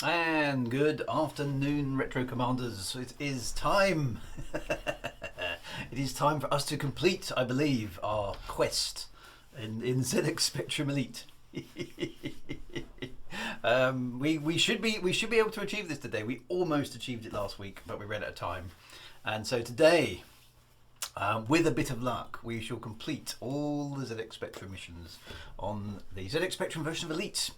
And good afternoon, Retro Commanders. It is time. It is time for us to complete, I believe, our quest in ZX Spectrum Elite. We should be able to achieve this today. We almost achieved it last week, but we ran out of time. And so today, with a bit of luck, we shall complete all the ZX Spectrum missions on the ZX Spectrum version of Elite.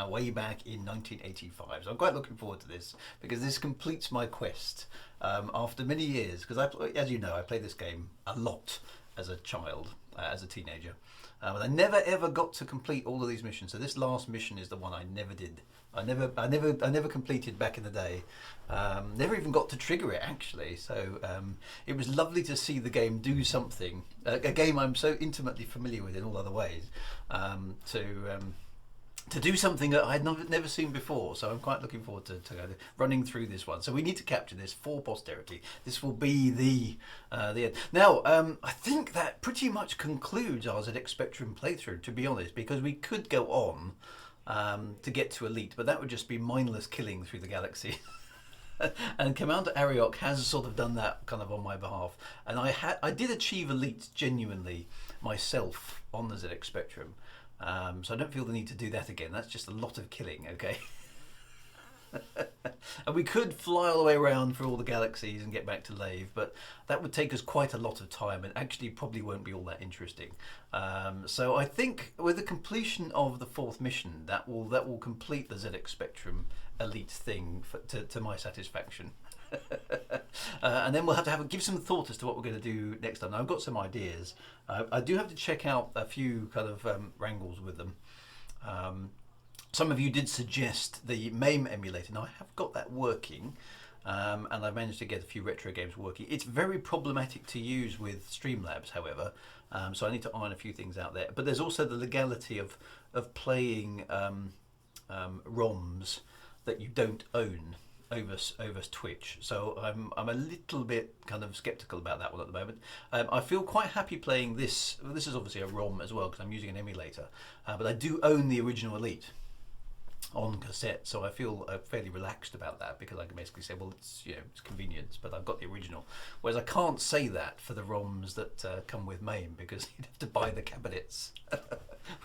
Way back in 1985. So I'm quite looking forward to this because this completes my quest after many years. Because as you know, I played this game a lot as a child, as a teenager, but I never ever got to complete all of these missions. So this last mission is the one I never did. I never completed back in the day. Never even got to trigger it actually. So it was lovely to see the game do something. A game I'm so intimately familiar with in all other ways. To do something that I'd never seen before. So I'm quite looking forward to running through this one. So we need to capture this for posterity. This will be the end. Now, I think that pretty much concludes our ZX Spectrum playthrough, to be honest, because we could go on to get to Elite, but that would just be mindless killing through the galaxy. And Commander Ariok has sort of done that kind of on my behalf. And I did achieve Elite genuinely myself on the ZX Spectrum. So I don't feel the need to do that again. That's just a lot of killing, okay? And we could fly all the way around through all the galaxies and get back to Lave, but that would take us quite a lot of time and actually probably won't be all that interesting. So I think with the completion of the fourth mission, that will complete the ZX Spectrum Elite thing to my satisfaction. And then we'll have to give some thought as to what we're going to do next time. Now, I've got some ideas. I do have to check out a few kind of wrangles with them. Some of you did suggest the MAME emulator. Now I have got that working, and I've managed to get a few retro games working. It's very problematic to use with Streamlabs, however, so I need to iron a few things out there. But there's also the legality of playing ROMs that you don't own over Twitch, so I'm a little bit kind of skeptical about that one at the moment. I feel quite happy playing this. Well, this is obviously a ROM as well because I'm using an emulator, but I do own the original Elite on cassette, so I feel fairly relaxed about that because I can basically say, well, it's it's convenience, but I've got the original. Whereas I can't say that for the ROMs that come with MAME because you'd have to buy the cabinets,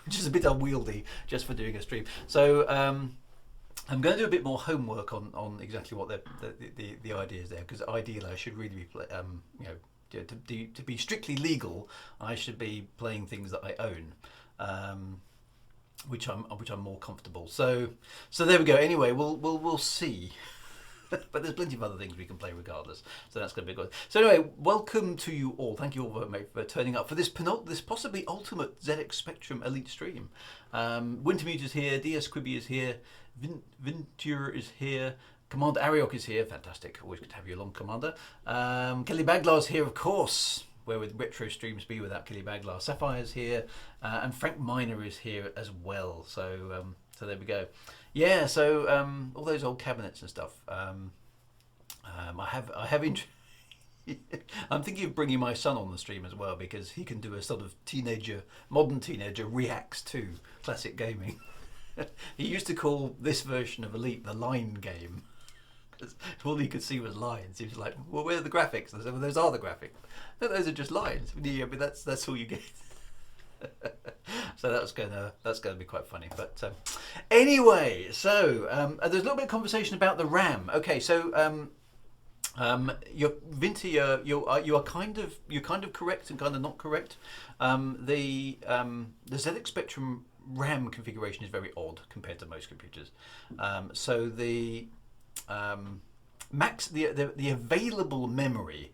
which is a bit unwieldy just for doing a stream. So. I'm going to do a bit more homework on exactly what the idea is there, because ideally I should really be to be strictly legal, I should be playing things that I own, which I'm more comfortable. So there we go. Anyway, we'll see. But there's plenty of other things we can play regardless, so that's going to be good. So anyway, welcome to you all. Thank you all for turning up for this possibly ultimate ZX Spectrum Elite stream. Wintermute is here, DS Quibi is here, Venture is here, Commander Ariok is here. Fantastic, always good to have you along, Commander. Kelly Baglar's here, of course. Where would retro streams be without Kelly Baglar? Sapphire's here, and Frank Miner is here as well. So there we go. Yeah, so all those old cabinets and stuff. I have. I'm thinking of bringing my son on the stream as well because he can do a sort of modern teenager reacts to classic gaming. He used to call this version of Elite the line game. All he could see was lines. He was like, "Well, where are the graphics?" And I said, "Well, those are the graphics. No, those are just lines." Yeah, but that's all you get. So that's gonna be quite funny. But anyway, so there's a little bit of conversation about the RAM. Okay, so Vinty, you are kind of correct and kind of not correct. The ZX Spectrum RAM configuration is very odd compared to most computers. So the the available memory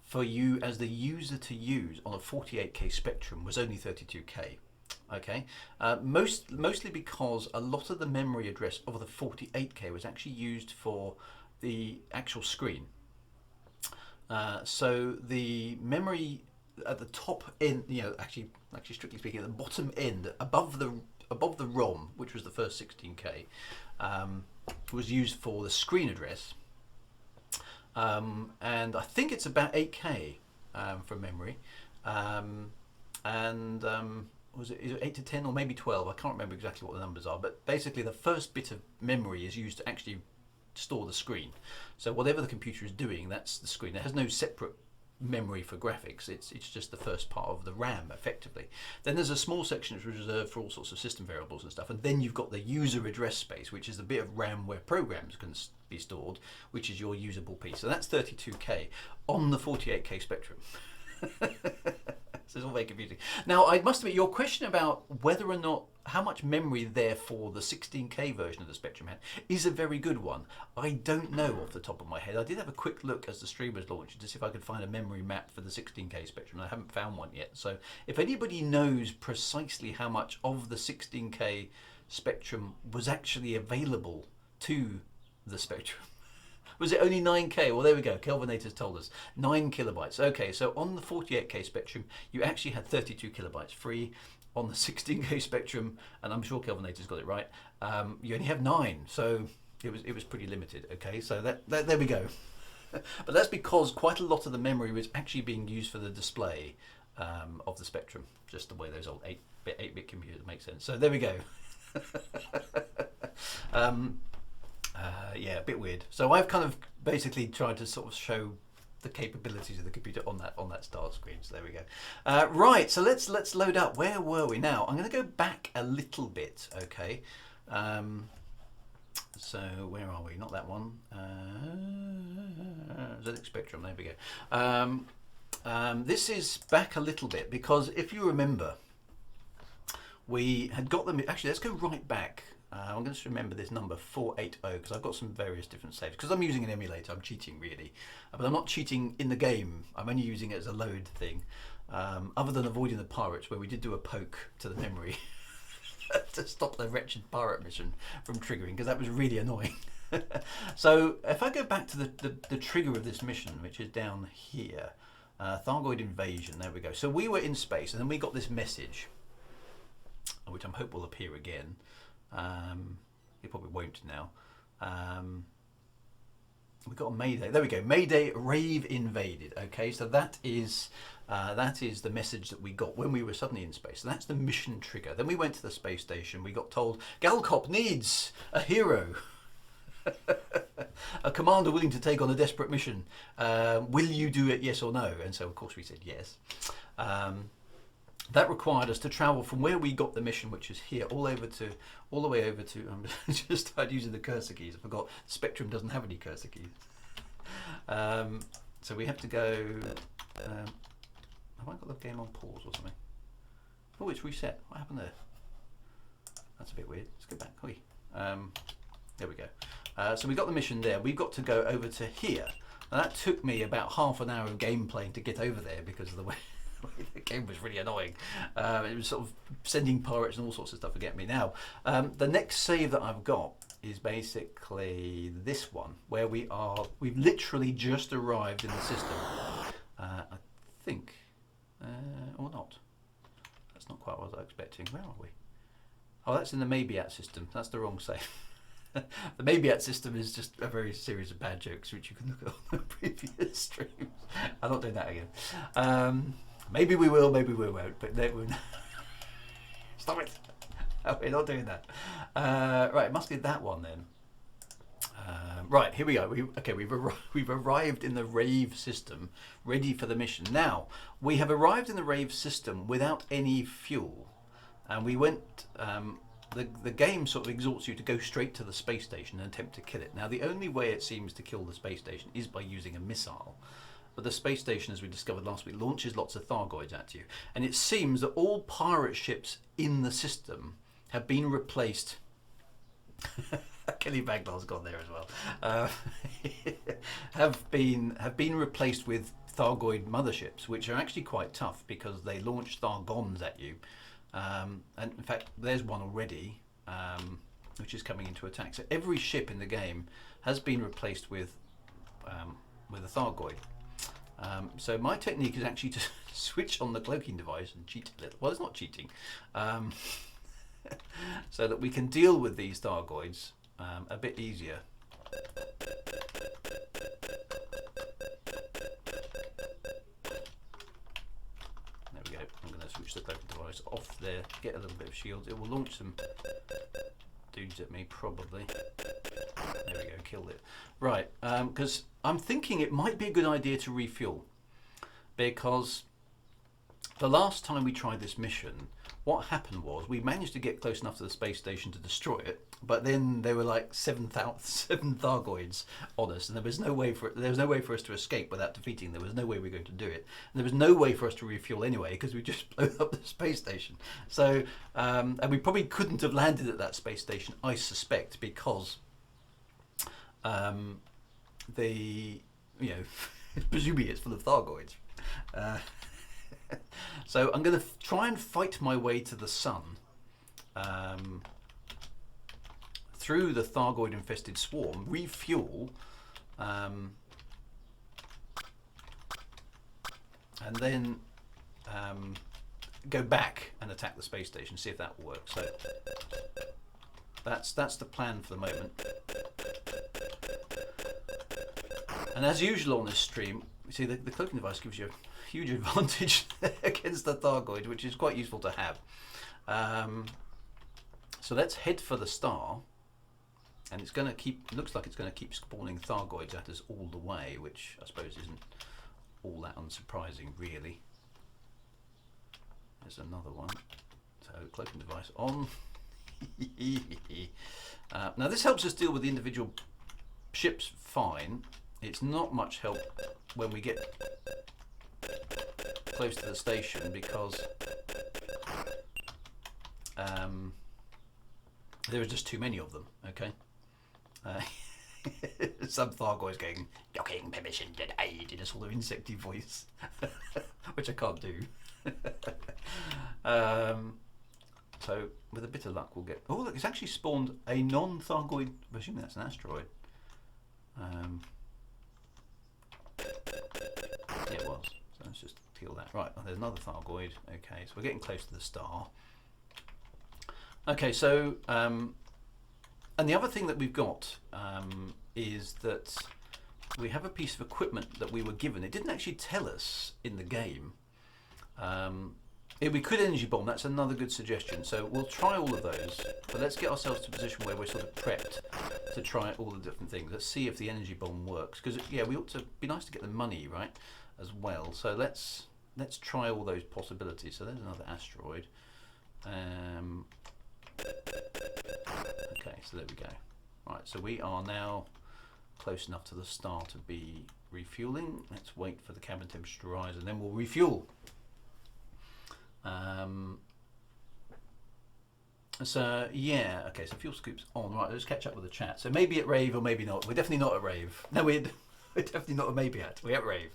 for you as the user to use on a 48K Spectrum was only 32K. Okay, mostly because a lot of the memory address of the 48K was actually used for the actual screen. So the memory at the top end, actually strictly speaking, at the bottom end, above the ROM, which was the first 16K, was used for the screen address, and I think it's about 8K from memory, and was it, is it 8 to 10 or maybe 12? I can't remember exactly what the numbers are, but basically the first bit of memory is used to actually store the screen. So whatever the computer is doing, that's the screen. It has no separate memory for graphics. It's just the first part of the RAM, effectively. Then there's a small section which is reserved for all sorts of system variables and stuff, and then you've got the user address space, which is the bit of RAM where programs can be stored, which is your usable piece. So that's 32K on the 48K spectrum. This is all very confusing. Now, I must admit, your question about whether or not how much memory therefore the 16K version of the Spectrum had is a very good one. I don't know off the top of my head. I did have a quick look as the stream was launching to see if I could find a memory map for the 16K Spectrum. I haven't found one yet. So if anybody knows precisely how much of the 16K Spectrum was actually available to the Spectrum, was it only 9K? Well, there we go. Kelvinator's told us 9 kilobytes. Okay, so on the 48K Spectrum, you actually had 32 kilobytes free. On the 16K Spectrum, and I'm sure Kelvinator's got it right, you only have 9. So it was pretty limited. Okay, so there we go. But that's because quite a lot of the memory was actually being used for the display of the Spectrum, just the way those old 8-bit computers make sense. So there we go. Yeah, a bit weird. So I've kind of basically tried to sort of show the capabilities of the computer on that start screen. So there we go. Right, so let's load up. Where were we now? I'm going to go back a little bit. Okay. So where are we? Not that one. ZX Spectrum. There we go. This is back a little bit because if you remember, we had got them. Actually, let's go right back. I'm going to remember this number 480 because I've got some various different saves. Because I'm using an emulator, I'm cheating really. But I'm not cheating in the game, I'm only using it as a load thing. Other than avoiding the pirates, where we did do a poke to the memory to stop the wretched pirate mission from triggering, because that was really annoying. So if I go back to the trigger of this mission, which is down here, Thargoid Invasion, there we go. So we were in space and then we got this message, which I hope will appear again. It probably won't now. We've got a Mayday. There we go. Mayday, Riave invaded. Okay, so that is the message that we got when we were suddenly in space. So that's the mission trigger. Then we went to the space station. We got told Galcop needs a hero, a commander willing to take on a desperate mission. Will you do it? Yes or no? And so of course we said yes. That required us to travel from where we got the mission, which is here, all the way over to. I just started using the cursor keys. I forgot Spectrum doesn't have any cursor keys. So we have to go. Have I got the game on pause or something? Oh, it's reset. What happened there? That's a bit weird. Let's go back. There we go. So we got the mission there. We've got to go over to here. And that took me about half an hour of gameplay to get over there because of the way. The game was really annoying. It was sort of sending pirates and all sorts of stuff to get me. Now, the next save that I've got is basically this one, where we've literally just arrived in the system. I think, or not. That's not quite what I was expecting. Where are we? Oh, that's in the Maybe-at system. That's the wrong save. The Maybe-at system is just a very series of bad jokes, which you can look at on the previous streams. I'm not doing that again. Maybe we will, maybe we won't, but we're stop it! We're not doing that. Right, it must be that one then. Right, here we go. We've arrived in the Riave system, ready for the mission. Now, we have arrived in the Riave system without any fuel, and we went. The game sort of exhorts you to go straight to the space station and attempt to kill it. Now, the only way it seems to kill the space station is by using a missile. But the space station, as we discovered last week, launches lots of Thargoids at you. And it seems that all pirate ships in the system have been replaced. Kelly Bagnall's gone there as well. Have been replaced with Thargoid motherships, which are actually quite tough because they launch Thargons at you. And in fact, there's one already, which is coming into attack. So every ship in the game has been replaced with a Thargoid. So my technique is actually to switch on the cloaking device and cheat a little. Well, it's not cheating. So that we can deal with these Thargoids a bit easier. There we go. I'm going to switch the cloaking device off there, get a little bit of shields. It will launch some dudes at me, probably. There we go, killed it. Right, because I'm thinking it might be a good idea to refuel, because the last time we tried this mission, what happened was we managed to get close enough to the space station to destroy it, but then there were like seven Thargoids on us, and there was no way for us to escape without defeating. There was no way we were going to do it. And there was no way for us to refuel anyway, because we just blew up the space station. So, and we probably couldn't have landed at that space station, I suspect, because presumably it's full of Thargoids. So I'm going to try and fight my way to the sun through the Thargoid infested swarm, refuel, and then go back and attack the space station, see if that will work. So that's the plan for the moment. And as usual on this stream, you see the cloaking device gives you a huge advantage against the Thargoid, which is quite useful to have. So let's head for the star, and it's going to looks like it's going to keep spawning Thargoids at us all the way, which I suppose isn't all that unsurprising, really. There's another one. So cloaking device on. Now this helps us deal with the individual ships fine. It's not much help when we get close to the station, because there are just too many of them. Okay. Some Thargoids going, "Docking permission denied," in a sort of insecty voice, which I can't do. So with a bit of luck, we'll get. Oh, look! It's actually spawned a non-Thargoid. I assume that's an asteroid. Yeah, it was. So let's just kill that. Right, there's another Thargoid. Okay, so we're getting close to the star. Okay, so and the other thing that we've got is that we have a piece of equipment that we were given. It didn't actually tell us in the game. We could energy bomb. That's another good suggestion. So we'll try all of those, but let's get ourselves to a position where we're sort of prepped to try all the different things. Let's see if the energy bomb works, because yeah, we ought to be nice to get the money right as well. So let's try all those possibilities. So there's another asteroid. Okay, so there we go. Right, so we are now close enough to the star to be refueling. Let's wait for the cabin temperature to rise, and then we'll refuel. So yeah, okay, so fuel scoop's on. Right, let's catch up with the chat. So maybe at rave or maybe not. We're definitely not at rave. No, we're definitely not a maybe at. We're at rave.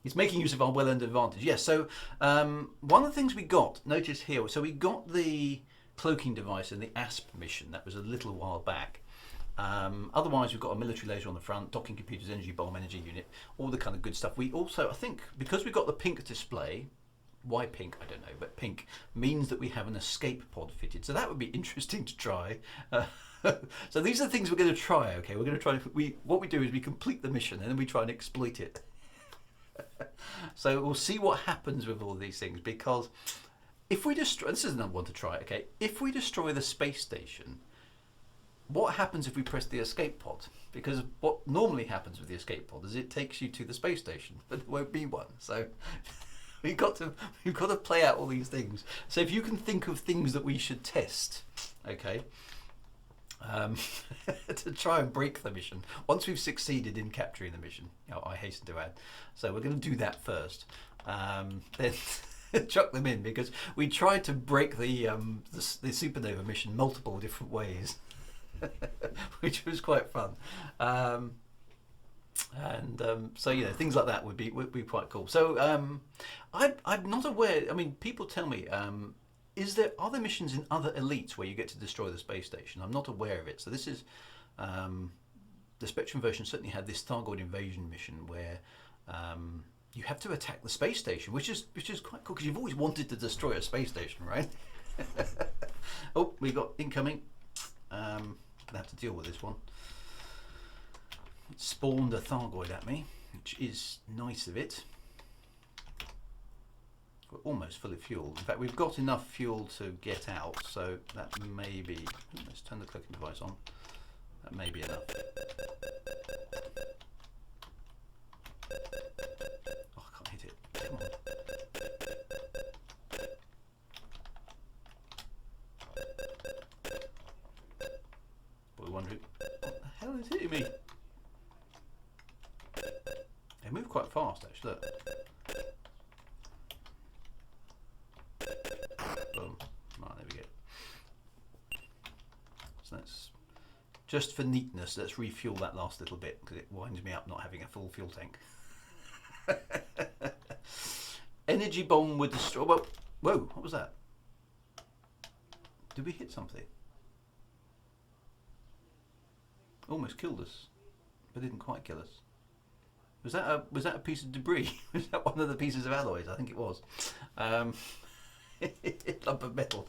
It's making use of our well-earned advantage. Yes, so one of the things we got, notice here, so we got the cloaking device in the ASP mission. That was a little while back. Otherwise, we've got a military laser on the front, docking computers, energy bomb, energy unit, all the kind of good stuff. We also, I think, because we've got the pink display, why pink, I don't know, but pink means that we have an escape pod fitted. So that would be interesting to try. So these are the things we're going to try, okay? We're going to try, what we do is we complete the mission and then we try and exploit it. So we'll see what happens with all these things, because if we destroy, this is another one to try, okay? If we destroy the space station, what happens if we press the escape pod? Because what normally happens with the escape pod is it takes you to the space station, but there won't be one. So we've got to play out all these things. So if you can think of things that we should test, okay, to try and break the mission once we've succeeded in capturing the mission. I hasten to add. So we're going to do that first. Then chuck them in, because we tried to break the supernova mission multiple different ways. Which was quite fun, so you know, things like that would be quite cool. So I'm not aware. I mean, people tell me, are there missions in other elites where you get to destroy the space station? I'm not aware of it. So this is the Spectrum version certainly had this Thargoid Invasion mission where you have to attack the space station, which is quite cool, because you've always wanted to destroy a space station, right? Oh, we got incoming. Gonna have to deal with this one. It spawned a Thargoid at me, which is nice of it. We're almost fully fueled. In fact, we've got enough fuel to get out, so that may be... Let's turn the cloaking device on. That may be enough. Oh, I can't hit it. Come on. We're wondering, what the hell is hitting me? They move quite fast, actually. Look. Boom. Right, there we go. So let's, just for neatness, let's refuel that last little bit because it winds me up not having a full fuel tank. Energy bomb would destroy. Well, whoa! What was that? Did we hit something? Almost killed us, but didn't quite kill us. Was that a piece of debris? Was that one of the pieces of alloys? I think it was. Lump of metal.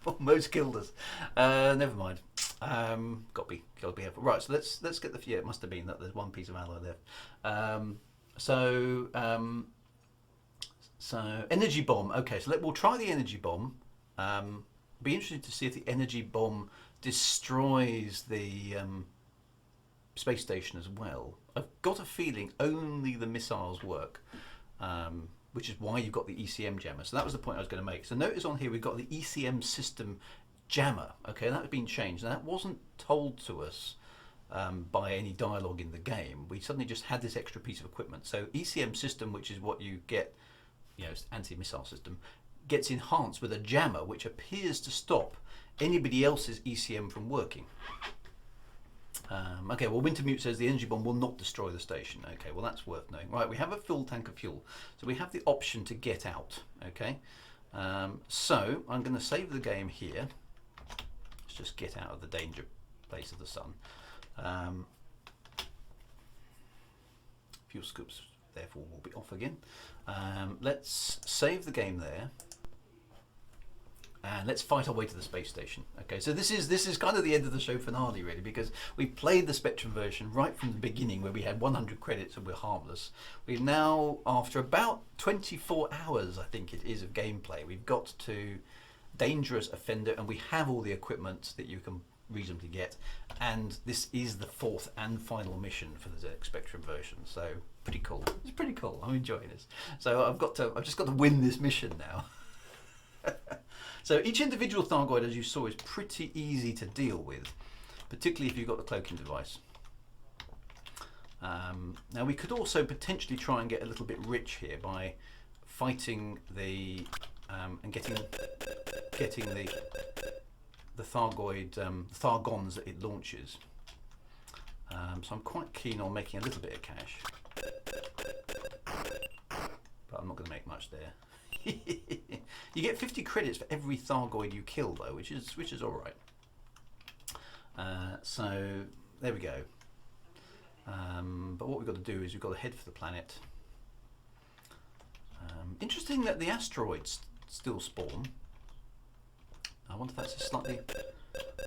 Almost killed us. Never mind. Got to be careful. Right. So let's get the. Yeah, it must have been that there's one piece of alloy there. So energy bomb. Okay. So we'll try the energy bomb. Be interested to see if the energy bomb destroys the space station as well. I've got a feeling only the missiles work, which is why you've got the ECM jammer. So that was the point I was going to make. So notice on here we've got the ECM system jammer. Okay, that has been changed. Now that wasn't told to us by any dialogue in the game. We suddenly just had this extra piece of equipment. So ECM system, which is what you get, anti-missile system, gets enhanced with a jammer which appears to stop anybody else's ECM from working. Okay, well, Wintermute says the energy bomb will not destroy the station. Okay, well, that's worth knowing. Right, we have a full tank of fuel, so we have the option to get out. Okay, so I'm going to save the game here. Let's just get out of the danger place of the sun. Fuel scoops, therefore, will be off again. Let's save the game there. And let's fight our way to the space station. Okay, so this is kind of the end of the show finale, really, because we played the Spectrum version right from the beginning, where we had 100 credits and we're harmless. We've now, after about 24 hours, I think it is, of gameplay, we've got to Dangerous Offender, and we have all the equipment that you can reasonably get. And this is the fourth and final mission for the ZX Spectrum version. So pretty cool. It's pretty cool. I'm enjoying this. So I've just got to win this mission now. So each individual Thargoid, as you saw, is pretty easy to deal with, particularly if you've got the cloaking device. Now we could also potentially try and get a little bit rich here by fighting the and getting the Thargoid Thargons that it launches. So I'm quite keen on making a little bit of cash, but I'm not going to make much there. You get 50 credits for every Thargoid you kill, though, which is all right. So there we go. But what we've got to do is we've got to head for the planet. Interesting that the asteroids still spawn. I wonder if that's a slightly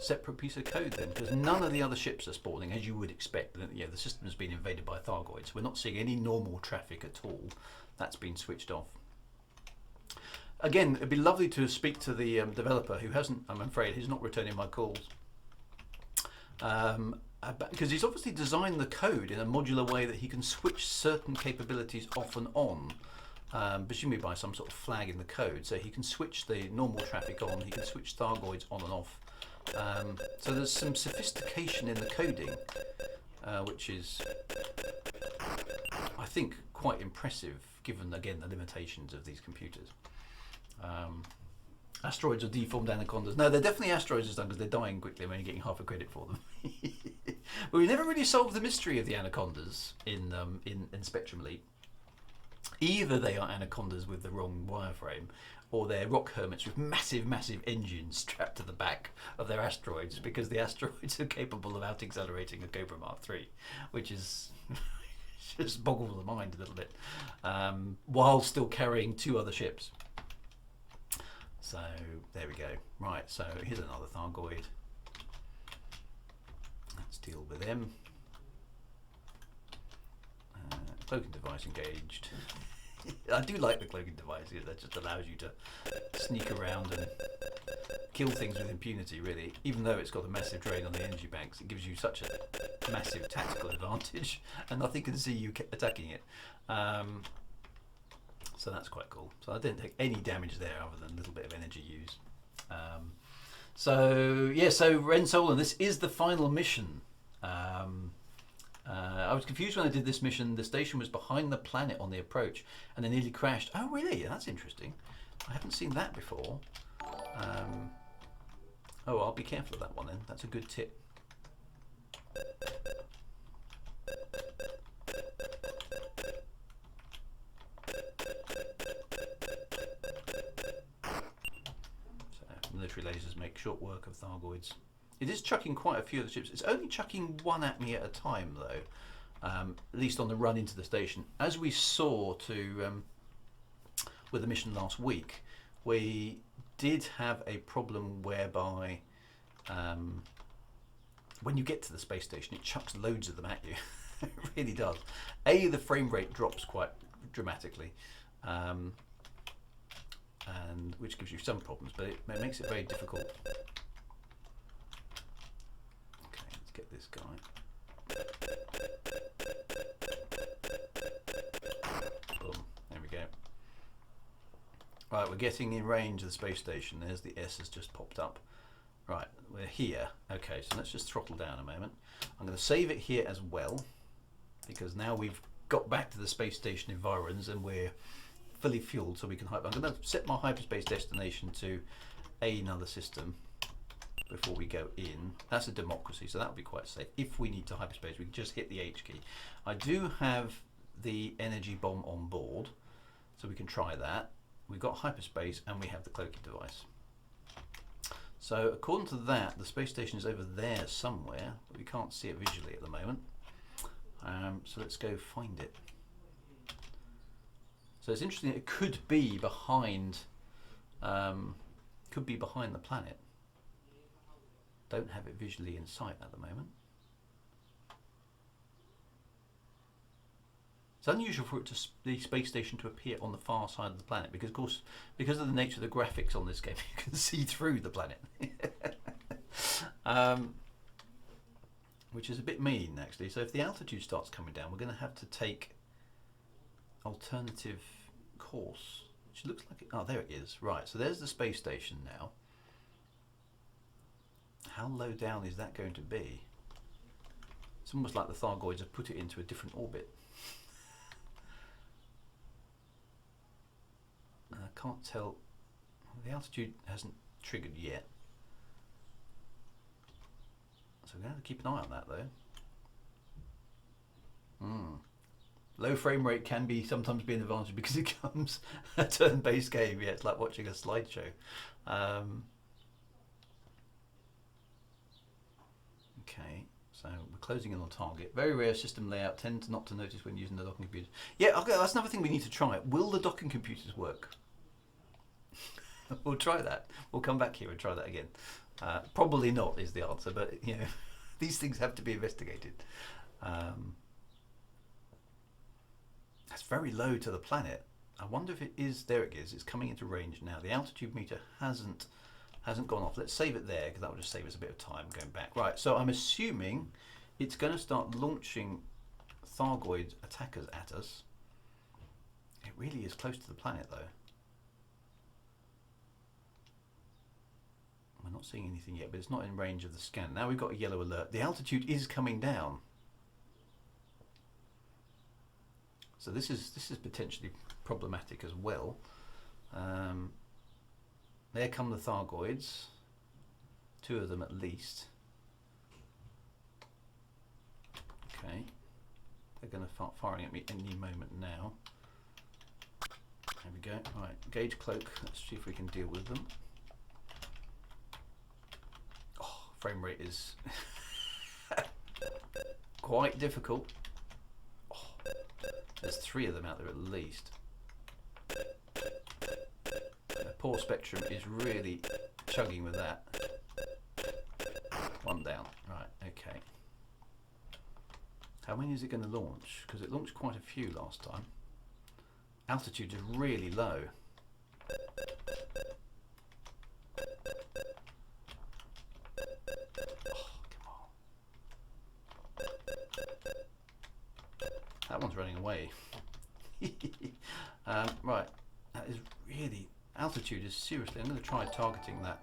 separate piece of code then, because none of the other ships are spawning, as you would expect. The system has been invaded by Thargoids. We're not seeing any normal traffic at all. That's been switched off. Again, it'd be lovely to speak to the developer, who hasn't, I'm afraid, he's not returning my calls. Because he's obviously designed the code in a modular way that he can switch certain capabilities off and on, presumably by some sort of flag in the code. So he can switch the normal traffic on, he can switch Thargoids on and off. So there's some sophistication in the coding, which is, I think, quite impressive, given, again, the limitations of these computers. Asteroids are deformed anacondas. No, they're definitely asteroids this time, because they're dying quickly. I'm only getting half a credit for them. But we never really solved the mystery of the anacondas in Spectrum Elite. Either they are anacondas with the wrong wireframe, or they're rock hermits with massive, massive engines strapped to the back of their asteroids, because the asteroids are capable of out-accelerating a Cobra Mark III, which is just boggles the mind a little bit, while still carrying two other ships. So there we go. Right, so here's another Thargoid. Let's deal with them. Cloaking device engaged. I do like the cloaking device. That just allows you to sneak around and kill things with impunity, really. Even though it's got a massive drain on the energy banks, it gives you such a massive tactical advantage, and nothing can see you attacking it. So that's quite cool. So I didn't take any damage there other than a little bit of energy use. So yeah, so Ren Solar, this is the final mission. I was confused when I did this mission. The station was behind the planet on the approach and then nearly crashed. Oh really? That's interesting. I haven't seen that before. Oh, I'll be careful of that one then. That's a good tip. Military lasers make short work of Thargoids. It is chucking quite a few of the ships. It's only chucking one at me at a time, though. At least on the run into the station. As we saw with the mission last week, we did have a problem whereby when you get to the space station, it chucks loads of them at you. It really does. The frame rate drops quite dramatically. And which gives you some problems, but it makes it very difficult. Okay, let's get this guy. Boom, there we go. Right, we're getting in range of the space station. There's the S has just popped up. Right, we're here. Okay, so let's just throttle down a moment. I'm going to save it here as well, because now we've got back to the space station environs and we're fully fueled, so we can I'm going to set my hyperspace destination to another system before we go in. That's a democracy, so that would be quite safe. If we need to hyperspace, we can just hit the H key. I do have the energy bomb on board, so we can try that. We've got hyperspace and we have the cloaking device. So according to that, the space station is over there somewhere, but we can't see it visually at the moment. So let's go find it. So it's interesting. It could be behind the planet. Don't have it visually in sight at the moment. It's unusual for the space station to appear on the far side of the planet because, of course, because of the nature of the graphics on this game, you can see through the planet, which is a bit mean actually. So if the altitude starts coming down, we're going to have to take alternative course, which looks like it. Oh, there it is. Right, so there's the space station now. How low down is that going to be? It's almost like the Thargoids have put it into a different orbit. I can't tell. The altitude hasn't triggered yet, so we're going to have to keep an eye on that though. Low frame rate can sometimes be an advantage because it becomes a turn-based game. Yeah, it's like watching a slideshow. Okay, so we're closing in on target. Very rare system layout. Tend not to notice when using the docking computer. Yeah, okay, that's another thing we need to try. Will the docking computers work? We'll try that. We'll come back here and try that again. Probably not is the answer, but you know, these things have to be investigated. That's very low to the planet. I wonder if it is. There it is. It's coming into range now. The altitude meter hasn't gone off. Let's save it there because that will just save us a bit of time going back. Right. So I'm assuming it's going to start launching Thargoid attackers at us. It really is close to the planet though. We're not seeing anything yet, but it's not in range of the scan. Now we've got a yellow alert. The altitude is coming down. So this is potentially problematic as well. There come the Thargoids, 2 of them at least. Okay, they're going to start firing at me any moment now. There we go. Right, gauge cloak. Let's see if we can deal with them. Oh, frame rate is quite difficult. There's 3 of them out there at least. The poor Spectrum is really chugging with that. 1 down. Right, okay. How many is it going to launch? Because it launched quite a few last time. altitude is really low. That one's running away. Right, that is really, altitude is seriously, I'm going to try targeting that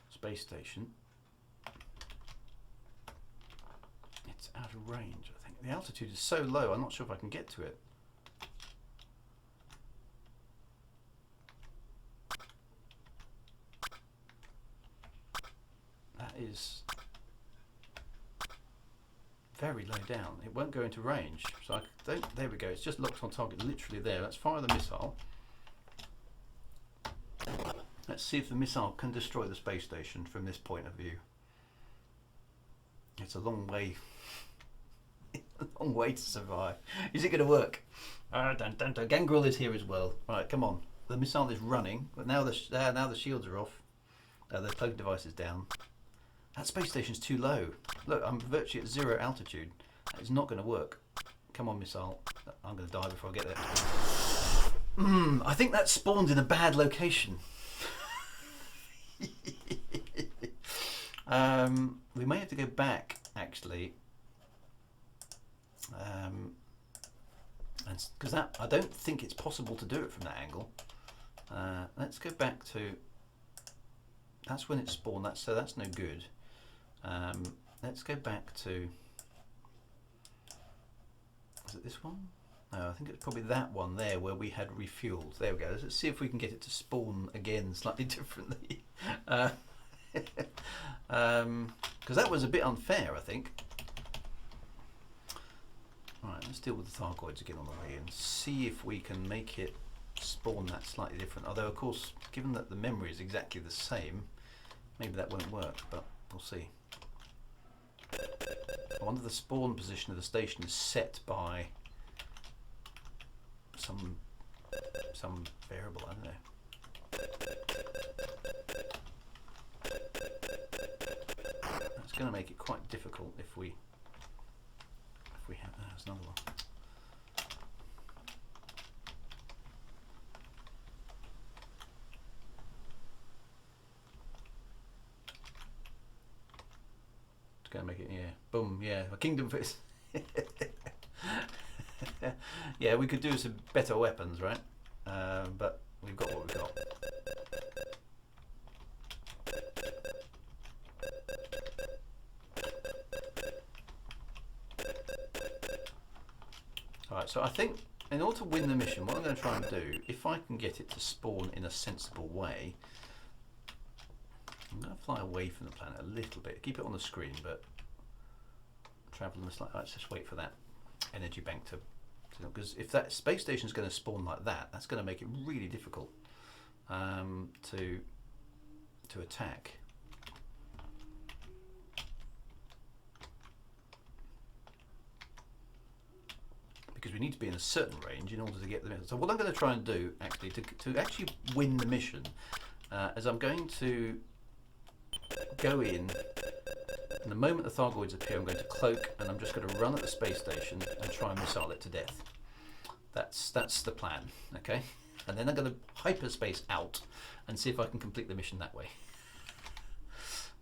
space station. It's out of range, I think. The altitude is so low, I'm not sure if I can get to it. That is very low down. It won't go into range. So I don't, there we go, it's just locked on target literally there. Let's fire the missile. Let's see if the missile can destroy the space station from this point of view. It's a long way, a long way to survive. Is it going to work? Dun, dun, dun. Gangrel is here as well. Right, come on. The missile is running, but now the shields are off. The cloak device is down. That space station's too low. Look, I'm virtually at 0 altitude. That is not going to work. Come on, missile. I'm going to die before I get there. I think that spawned in a bad location. We may have to go back, actually. Because that, I don't think it's possible to do it from that angle. Let's go back to... That's when it spawned, so that's no good. Let's go back to, is it this one? No, I think it's probably that one there where we had refueled. There we go. Let's see if we can get it to spawn again slightly differently. Because that was a bit unfair, I think. Alright, let's deal with the Thargoids again on the way and see if we can make it spawn that slightly different. Although, of course, given that the memory is exactly the same, maybe that won't work, but we'll see. I wonder if the spawn position of the station is set by some variable, I don't know. That's going to make it quite difficult if we have, there's another one. Going to make it, yeah, boom, yeah, a kingdom fist. Yeah, we could do some better weapons, right? But we've got what we've got. Alright, so I think in order to win the mission, what I'm going to try and do, if I can get it to spawn in a sensible way, I'm going to fly away from the planet a little bit, keep it on the screen, but travel in a slight. Let's just wait for that energy bank to, because if that space station is going to spawn like that, that's going to make it really difficult to attack. Because we need to be in a certain range in order to get the mission. So what I'm going to try and do, actually, to actually win the mission, is I'm going to go in, and the moment the Thargoids appear, I'm going to cloak, and I'm just going to run at the space station and try and missile it to death. That's the plan, okay? And then I'm going to hyperspace out and see if I can complete the mission that way.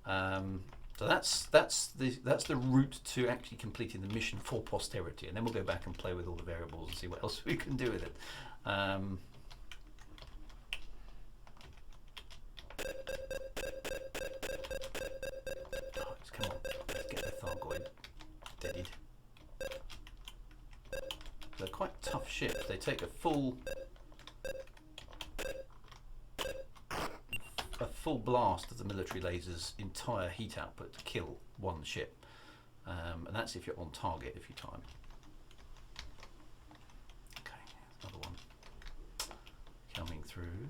So that's the route to actually completing the mission for posterity, and then we'll go back and play with all the variables and see what else we can do with it. Come on, let's get the Thargoid deadied. They're quite tough ships. They take a full blast of the military laser's entire heat output to kill one ship, and that's if you're on target, if you time. Okay, another one coming through.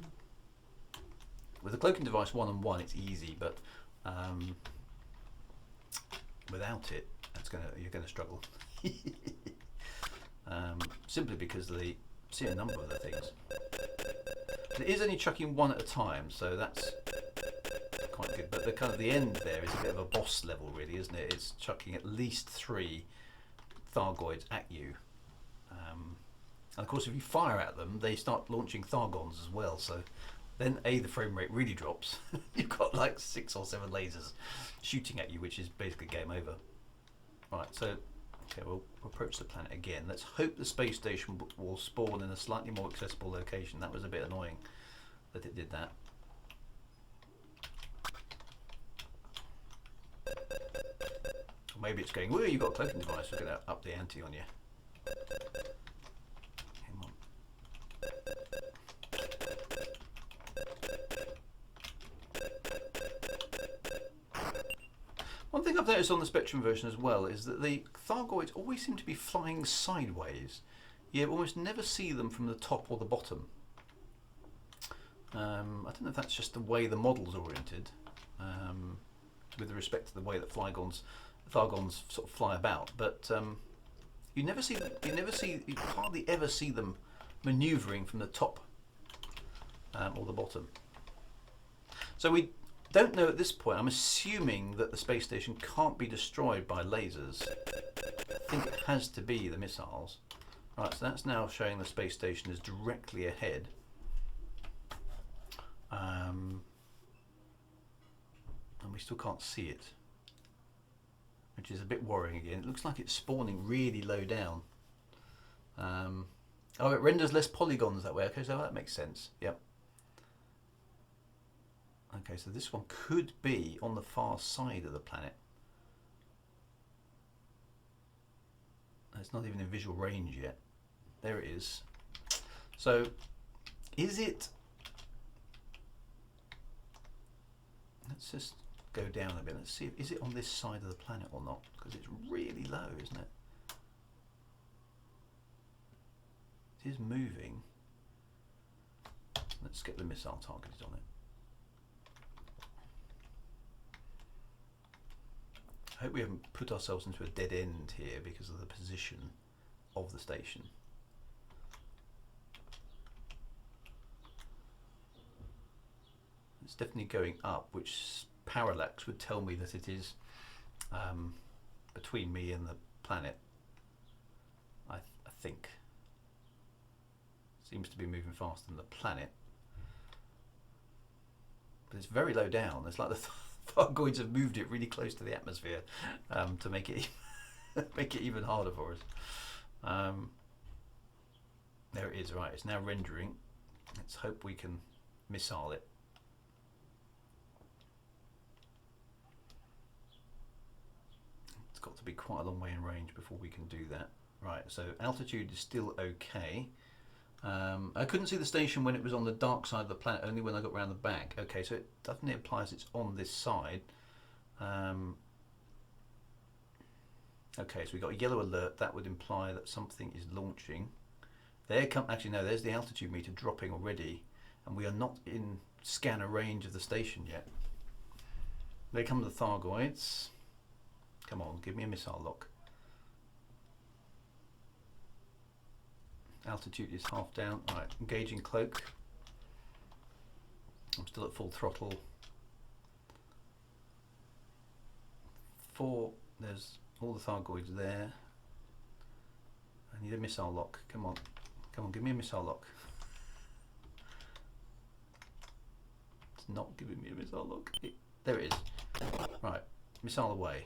With the cloaking device 1-on-1, it's easy, but without it, you're gonna struggle. Simply because of the sheer number of the things. It is only chucking one at a time, so that's quite good. But the end there is a bit of a boss level, really, isn't it? It's chucking at least 3 Thargoids at you. And of course, if you fire at them, they start launching Thargons as well. So then, the frame rate really drops. You've got like 6 or 7 lasers shooting at you, which is basically game over. Right, so okay, we'll approach the planet again. Let's hope the space station will spawn in a slightly more accessible location. That was a bit annoying that it did that. Or maybe it's going, whoa, you've got a cloaking device, we're going to up the ante on you. Come on. One thing I've noticed on the Spectrum version as well is that the Thargoids always seem to be flying sideways. You almost never see them from the top or the bottom. I don't know if that's just the way the model's oriented, with respect to the way that Thargons sort of fly about, but you hardly ever see them manoeuvring from the top or the bottom. So we don't know at this point. I'm assuming that the space station can't be destroyed by lasers. I think it has to be the missiles. Right, so that's now showing the space station is directly ahead. And we still can't see it, which is a bit worrying again. It looks like it's spawning really low down. Oh, it renders less polygons that way. Okay, so that makes sense. Yep. Okay, so this one could be on the far side of the planet. It's not even in visual range yet. There it is. So, is it... Let's just go down a bit. Let's see, is it on this side of the planet or not? Because it's really low, isn't it? It is moving. Let's get the missile targeted on it. I hope we haven't put ourselves into a dead end here because of the position of the station. It's definitely going up, which parallax would tell me that it is between me and the planet. I think. Seems to be moving faster than the planet. But it's very low down. It's like the Thargoids have moved it really close to the atmosphere to make it make it even harder for us. There it is, right, it's now rendering. Let's hope we can missile it. It's got to be quite a long way in range before we can do that. Right, so altitude is still okay. I couldn't see the station when it was on the dark side of the planet, only when I got around the back. Okay, so it definitely implies it's on this side. Okay, so we got a yellow alert. That would imply that something is launching. Actually, no, there's the altitude meter dropping already, and we are not in scanner range of the station yet. There come the Thargoids. Come on, give me a missile lock. Altitude is half down. Right, engaging cloak. I'm still at full throttle. 4, there's all the Thargoids there. I need a missile lock. Come on, come on, give me a missile lock. It's not giving me a missile lock. There it is. Right, missile away.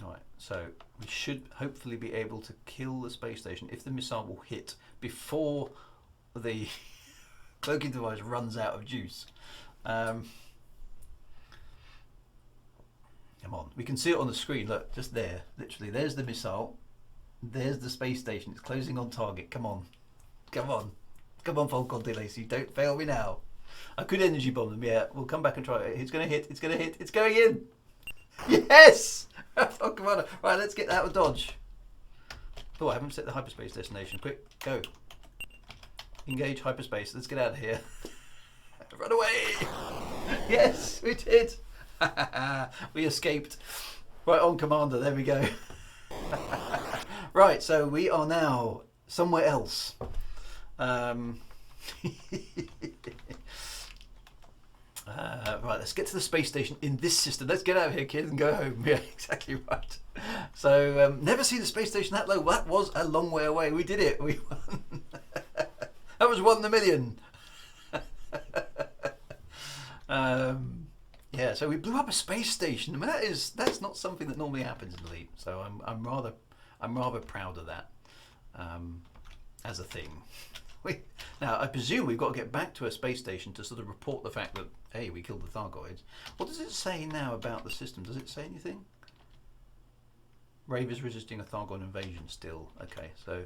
Alright, so we should hopefully be able to kill the space station if the missile will hit before the cloaking device runs out of juice. Come on, we can see it on the screen, look, just there, literally, there's the missile, there's the space station, it's closing on target, come on, come on, come on Falcon de Lacy, don't fail me now. I could energy bomb them, yeah, we'll come back and try it, it's going to hit, it's going to hit, it's going in! Yes! Oh, come on. Right, let's get out of dodge. Oh, I haven't set the hyperspace destination. Quick, go. Engage hyperspace. Let's get out of here. Run away! Yes, we did. We escaped. Right on, Commander. There we go. Right, so we are now somewhere else. Right, let's get to the space station in this system. Let's get out of here, kid, and go home. Yeah, exactly right. So never seen a space station that low. That was a long way away. We did it. We won. That was 1 in a million. Yeah, so we blew up a space station. I mean, that's not something that normally happens in Elite. So I'm rather proud of that as a thing. Now I presume we've got to get back to a space station to sort of report the fact that hey, we killed the Thargoids. What does it say now about the system? Does it say anything? Riave is resisting a Thargoid invasion still. Okay, so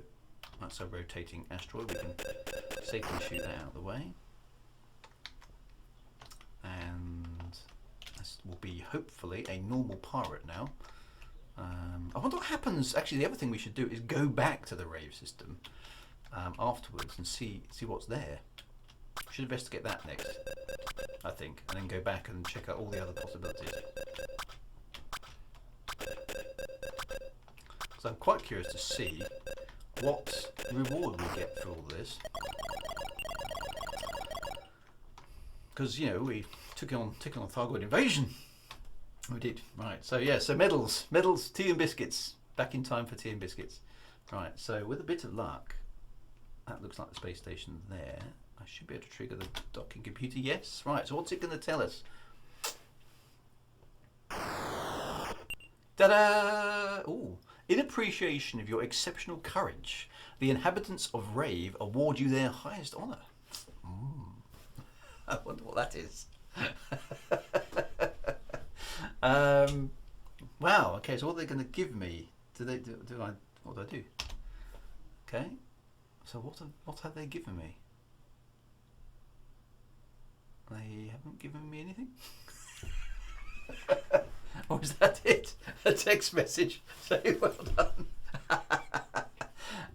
that's a rotating asteroid. We can safely shoot that out of the way. And this will be hopefully a normal pirate now. I wonder what happens. Actually, the other thing we should do is go back to the Riave system afterwards and see what's there. We should investigate that next, I think, and then go back and check out all the other possibilities. So I'm quite curious to see what reward we get for all this. Because, you know, we took on Thargoid Invasion. We did. Right, so yeah, so medals, tea and biscuits. Back in time for tea and biscuits. Right, so with a bit of luck, that looks like the space station there. I should be able to trigger the docking computer. Yes, right, so what's it going to tell us? Ta-da! Ooh. In appreciation of your exceptional courage, the inhabitants of Riave award you their highest honour. I wonder what that is. Wow. Okay. So what are they going to give me? What do I do? Okay. So what have they given me? They haven't given me anything. Or is that it? A text message saying well done.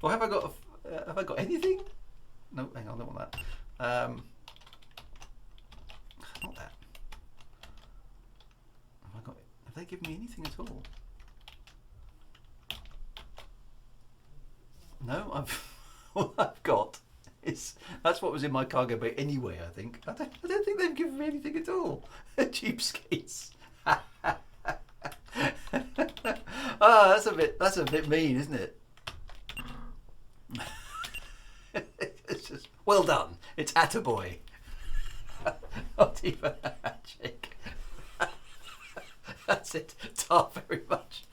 Or have I got anything? No, hang on, I don't want that. Not that. Have they given me anything at all? No, all I've got is that's what was in my cargo bay anyway. I think I don't think they've given me anything at all. Cheapskates. Ah, that's a bit mean, isn't it? It's just well done. It's attaboy. Not even a handshake. That's it. Ta very much.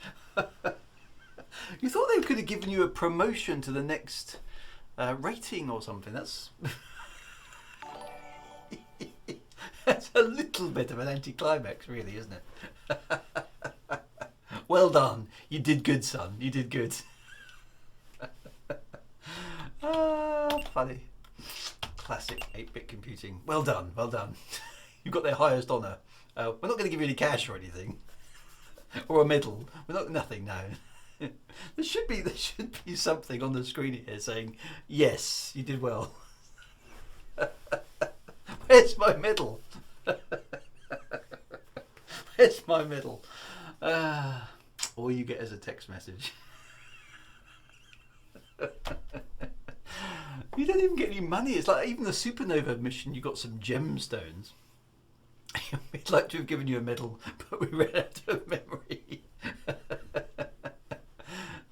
You thought they could have given you a promotion to the next rating or something. That's that's a little bit of an anticlimax, really, isn't it? Well done. You did good, son. You did good. Ah, funny. Classic 8-bit computing. Well done. Well done. You've got their highest honour. We're not going to give you any cash or anything, or a medal. We're not nothing now. There should be something on the screen here saying, "Yes, you did well." Where's my medal? Where's my medal? All you get is a text message. You don't even get any money. It's like even the supernova mission, you got some gemstones. We'd like to have given you a medal, but we ran out of memory.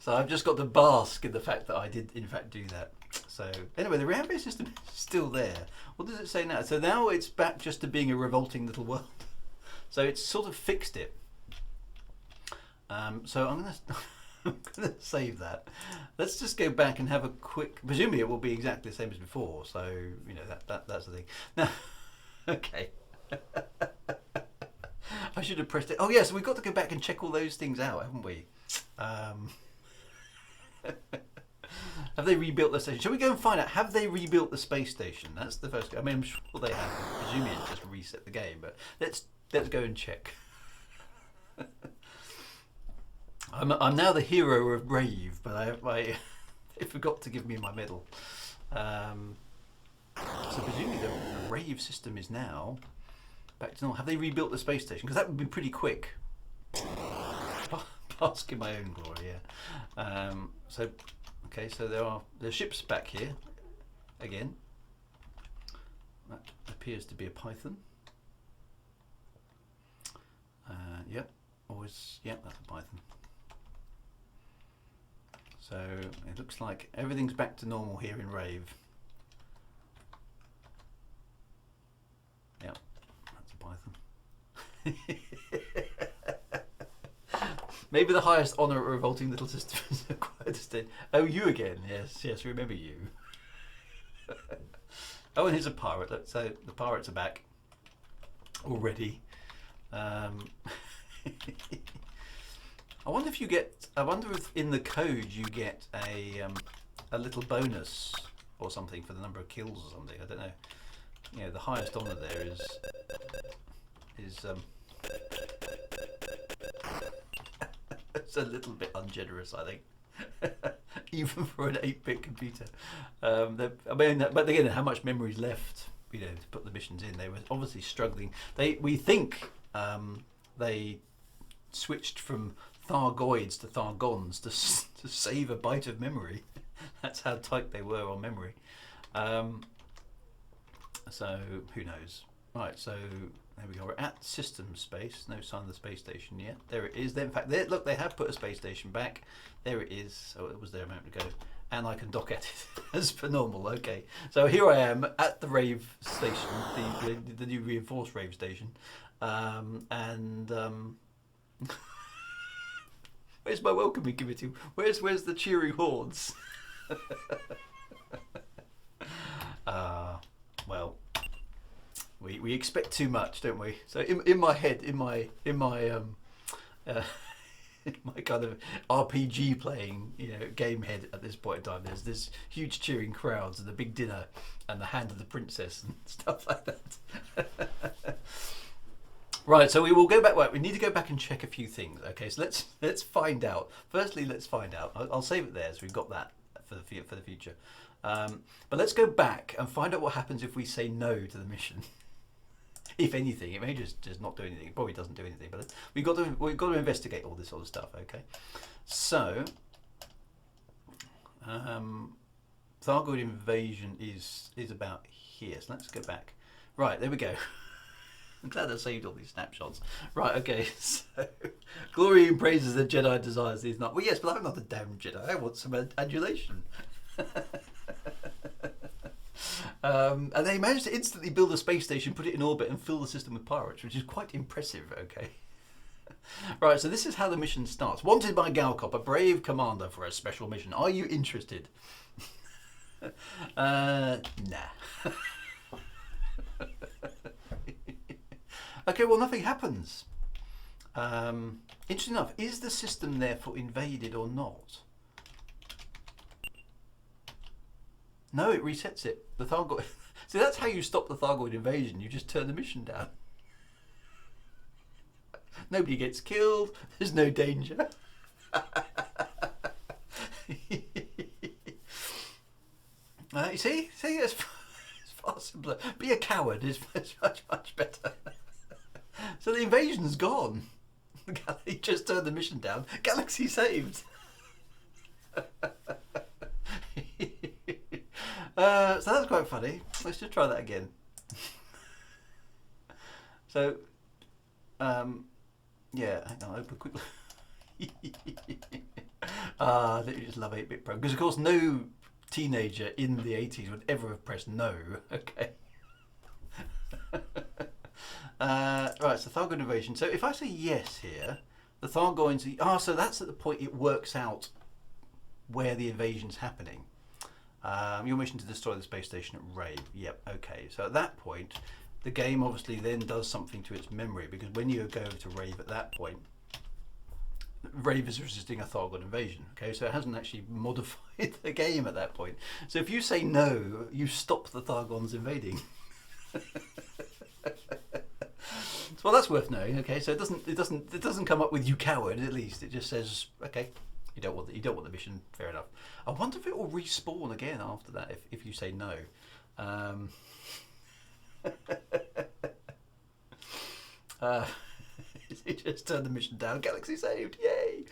So I've just got to bask in the fact that I did in fact do that. So anyway, the Riave system is still there. What does it say now? So now it's back just to being a revolting little world. So it's sort of fixed it. So I'm gonna save that. Let's just go back and have a quick. Presumably it will be exactly the same as before. So you know that's the thing. Now, okay. I should have pressed it. Oh yes, we've got to go back and check all those things out, haven't we? Have they rebuilt the station? Shall we go and find out? Have they rebuilt the space station? That's the first. I mean, I'm sure they have. Presumably it's just reset the game, but let's go and check. I'm now the hero of Riave, but they forgot to give me my medal. So presumably the Riave system is now back to normal. Have they rebuilt the space station? Because that would be pretty quick. Bask in my own glory, yeah. So, okay, so there's ships back here again. That appears to be a Python. Yep, always. Yep, that's a Python. So it looks like everything's back to normal here in Rave. Yep, that's a Python. Maybe the highest honour at revolting little sister is acquired state. Oh, you again? Yes, yes, remember you. Oh, and here's a pirate. So the pirates are back already. I wonder if you get. I wonder if in the code you get a little bonus or something for the number of kills or something. I don't know. You know, the highest honour there is it's a little bit ungenerous, I think, even for an 8-bit computer. I mean, but again, how much memory is left? You know, to put the missions in. They were obviously struggling. We think they switched from Thargoids to Thargons to save a byte of memory. That's how tight they were on memory. So who knows? Right, so there we go. We're at system space. No sign of the space station yet. There it is. In fact, look, they have put a space station back. There it is. Oh, it was there a moment ago. And I can dock at it as per normal. Okay, so here I am at the Rave station, the new reinforced Rave station, where's my welcoming committee? Where's the cheering hordes? Well, we expect too much, don't we? So in my head, in my my kind of RPG playing, game head at this point in time, there's this huge cheering crowds and the big dinner and the hand of the princess and stuff like that. Right, so we will go back. Right, we need to go back and check a few things. Okay, so let's find out. Firstly, let's find out. I'll save it there, so we've got that for the future. But let's go back and find out what happens if we say no to the mission. If anything, it may just not do anything. It probably doesn't do anything, but we've got to investigate all this sort of stuff. Okay, so Thargoid Invasion is about here. So let's go back. Right, there we go. I'm glad I saved all these snapshots. Right, okay. So glory and praises the Jedi desires these not. Well, yes, but I'm not a damn Jedi. I want some adulation. And they managed to instantly build a space station, put it in orbit, and fill the system with pirates, which is quite impressive. Okay. Right, so this is how the mission starts. Wanted by Galcop, a brave commander for a special mission. Are you interested? Nah. Okay, well, nothing happens. Interesting enough, is the system therefore invaded or not? No, it resets it. The Thargoid. See, that's how you stop the Thargoid invasion. You just turn the mission down. Nobody gets killed. There's no danger. You see, it's far simpler. Be a coward is much better. So the invasion's gone. He just turned the mission down. Galaxy saved. So that's quite funny. Let's just try that again. So, yeah, hang on, open quickly. Don't you just love 8-bit Pro? Because of course no teenager in the 80s would ever have pressed no. Okay. Right, so Thargoid Invasion. So if I say yes here, the Thargoids. So that's at the point it works out where the invasion's happening. Your mission to destroy the space station at Rave. Yep, okay. So at that point, the game obviously then does something to its memory, because when you go over to Rave at that point, Rave is resisting a Thargoid invasion. Okay, so it hasn't actually modified the game at that point. So if you say no, you stop the Thargons invading. Well, that's worth knowing. Okay, so it doesn't come up with "you coward." At least it just says, "Okay, you don't want the mission." Fair enough. I wonder if it will respawn again after that if you say no. It just turned the mission down. Galaxy saved! Yay!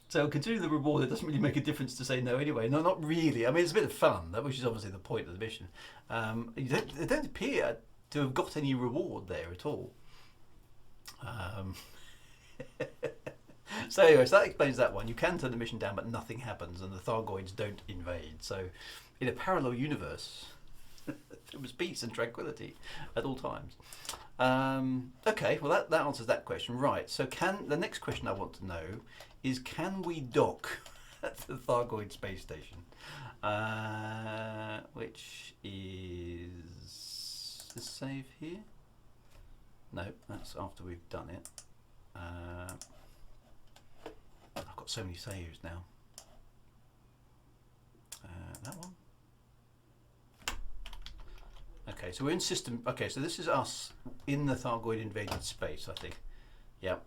So considering the reward, it doesn't really make a difference to say no anyway. No, not really. I mean, it's a bit of fun, which is obviously the point of the mission. They don't appear to have got any reward there at all. So anyway, so that explains that one. You can turn the mission down, but nothing happens, and the Thargoids don't invade. So, in a parallel universe, there was peace and tranquility at all times. Okay, well that answers that question. Right. So the next question I want to know is, can we dock at the Thargoid space station? Which is the save here? No, that's after we've done it. I've got so many saves now. That one. Okay, so we're in system. Okay, so this is us in the Thargoid invaded space, I think. Yep.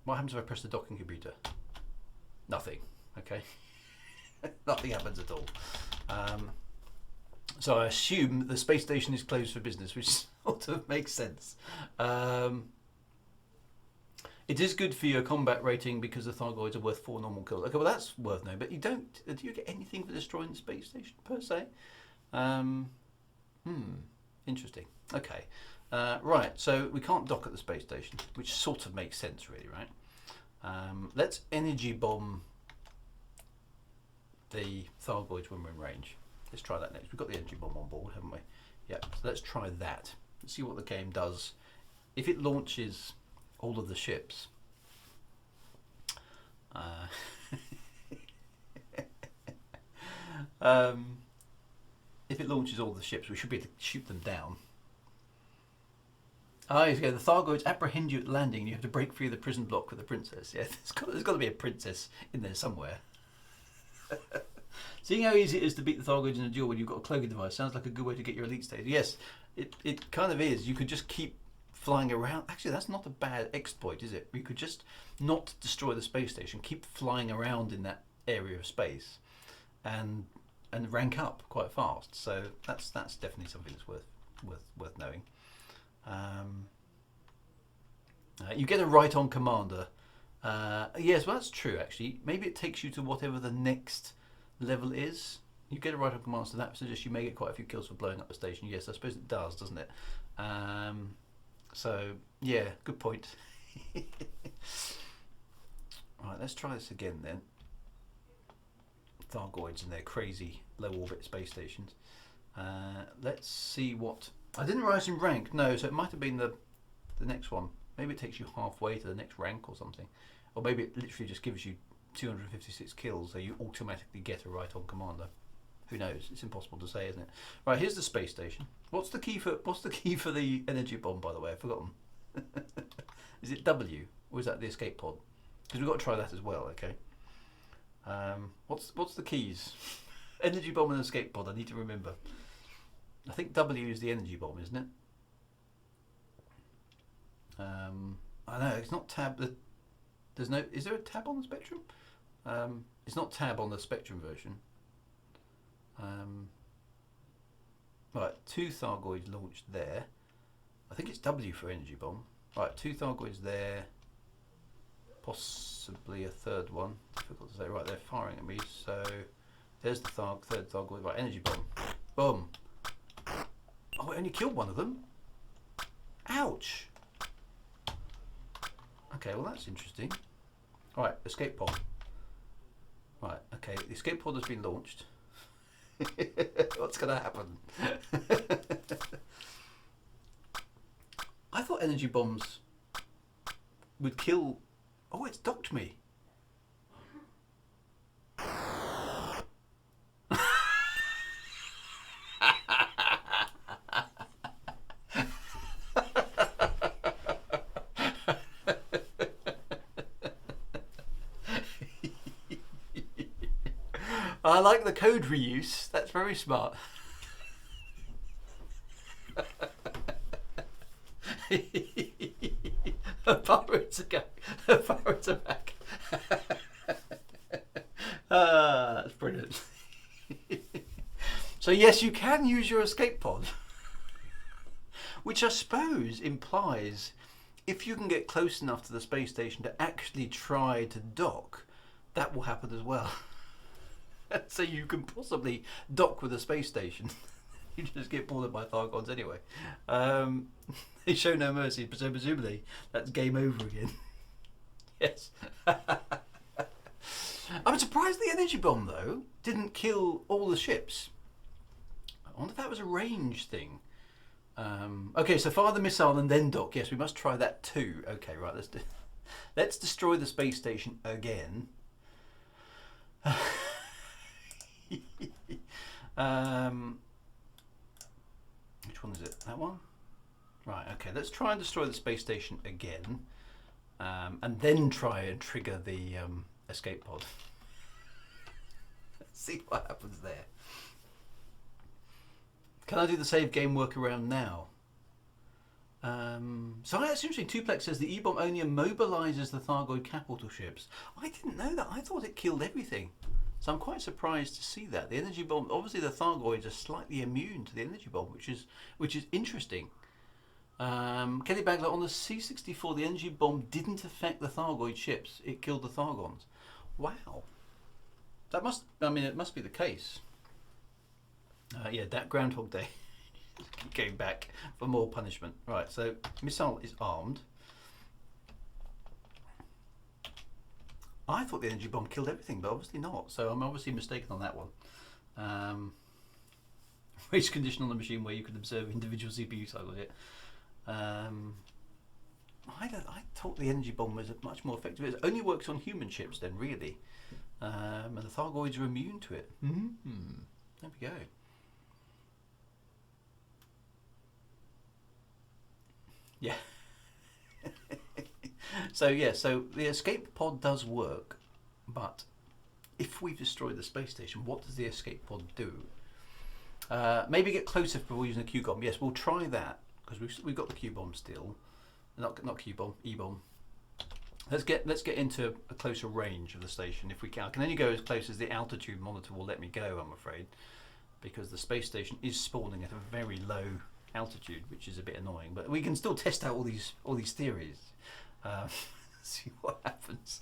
What happens if I press the docking computer? Nothing. Okay. Nothing happens at all. So I assume the space station is closed for business, which sort of makes sense. It is good for your combat rating because the Thargoids are worth 4 normal kills. Okay, well that's worth knowing, but do you get anything for destroying the space station per se? Interesting. Okay. Right, so we can't dock at the space station, which sort of makes sense really, right? Let's energy bomb the Thargoids when we're in range. Let's try that next. We've got the energy bomb on board, haven't we? Yeah, so let's try that. Let's see what the game does. If it launches all of the ships, if it launches all the ships, we should be able to shoot them down. The Thargoids apprehend you at landing and you have to break free of the prison block with the princess. Yeah, there's got to be a princess in there somewhere. Seeing how easy it is to beat the Thargoids in a duel when you've got a cloaking device sounds like a good way to get your elite stage. Yes, it kind of is. You could just keep flying around. Actually, that's not a bad exploit, is it? You could just not destroy the space station, keep flying around in that area of space, and rank up quite fast. So that's definitely something that's worth knowing. You get a right-on commander. Yes, well that's true actually. Maybe it takes you to whatever the next level is. You get a right-on commander, so that suggests you may get quite a few kills for blowing up the station. Yes, I suppose it does, doesn't it? So yeah, good point. Right, let's try this again then. Thargoids and their crazy low orbit space stations. Let's see what. I didn't rise in rank, no, so it might have been the next one. Maybe it takes you halfway to the next rank or something. Or maybe it literally just gives you 256 kills, so you automatically get a right-on commander. Who knows? It's impossible to say, isn't it? Right, here's the space station. What's the key for the energy bomb, by the way? I've forgotten. Is it W, or is that the escape pod? Because we've got to try that as well, okay? What's the keys? Energy bomb and escape pod, I need to remember. I think W is the energy bomb, isn't it? I know, it's not tab. There's no. Is there a tab on the Spectrum? It's not tab on the Spectrum version. Right, 2 Thargoids launched there. I think it's W for energy bomb. Right, 2 Thargoids there. Possibly a third one. Difficult to say. Right, they're firing at me. So there's the third Thargoid. Right, energy bomb. Boom. Oh, I only killed one of them. Ouch. Okay, well that's interesting. Right, escape pod. Right, okay, the escape pod has been launched. What's going to happen? I thought energy bombs would kill. Oh, it's docked me. I like the code reuse. That's very smart. The pirates are going. The pirates are back. That's brilliant. So yes, you can use your escape pod, which I suppose implies if you can get close enough to the space station to actually try to dock, that will happen as well. So you can possibly dock with a space station. You just get boarded by Thargoids anyway. They show no mercy, so presumably that's game over again. Yes. I'm surprised the energy bomb, though, didn't kill all the ships. I wonder if that was a range thing. Okay, so fire the missile and then dock. Yes, we must try that too. Okay, right, let's destroy the space station again. Which one is it? That one? Right, okay, let's try and destroy the space station again. And then try and trigger the escape pod. Let's see what happens there. Can I do the save game workaround now? So that's interesting. Tuplex says the E-bomb only immobilises the Thargoid capital ships. I didn't know that. I thought it killed everything. So I'm quite surprised to see that. The energy bomb, obviously the Thargoids are slightly immune to the energy bomb, which is interesting. Kelly Bagler, on the C-64, the energy bomb didn't affect the Thargoid ships. It killed the Thargons. Wow. That must, I mean, it must be the case. Yeah, that Groundhog Day. Keep going back for more punishment. Right, so missile is armed. I thought the energy bomb killed everything, but obviously not. So I'm obviously mistaken on that one. Race condition on the machine where you can observe individual CPU cycles. I thought the energy bomb was much more effective. It only works on human ships then, really. And the Thargoids are immune to it. There we go. Yeah. So the escape pod does work, but if we destroy the space station, what does the escape pod do? Maybe get closer before using a Q-bomb. Yes, we'll try that because we've got the Q-bomb still. Not Q-bomb, E-bomb. Let's get into a closer range of the station if we can. I can only go as close as the altitude monitor will let me go, I'm afraid, because the space station is spawning at a very low altitude, which is a bit annoying. But we can still test out all these theories. See what happens.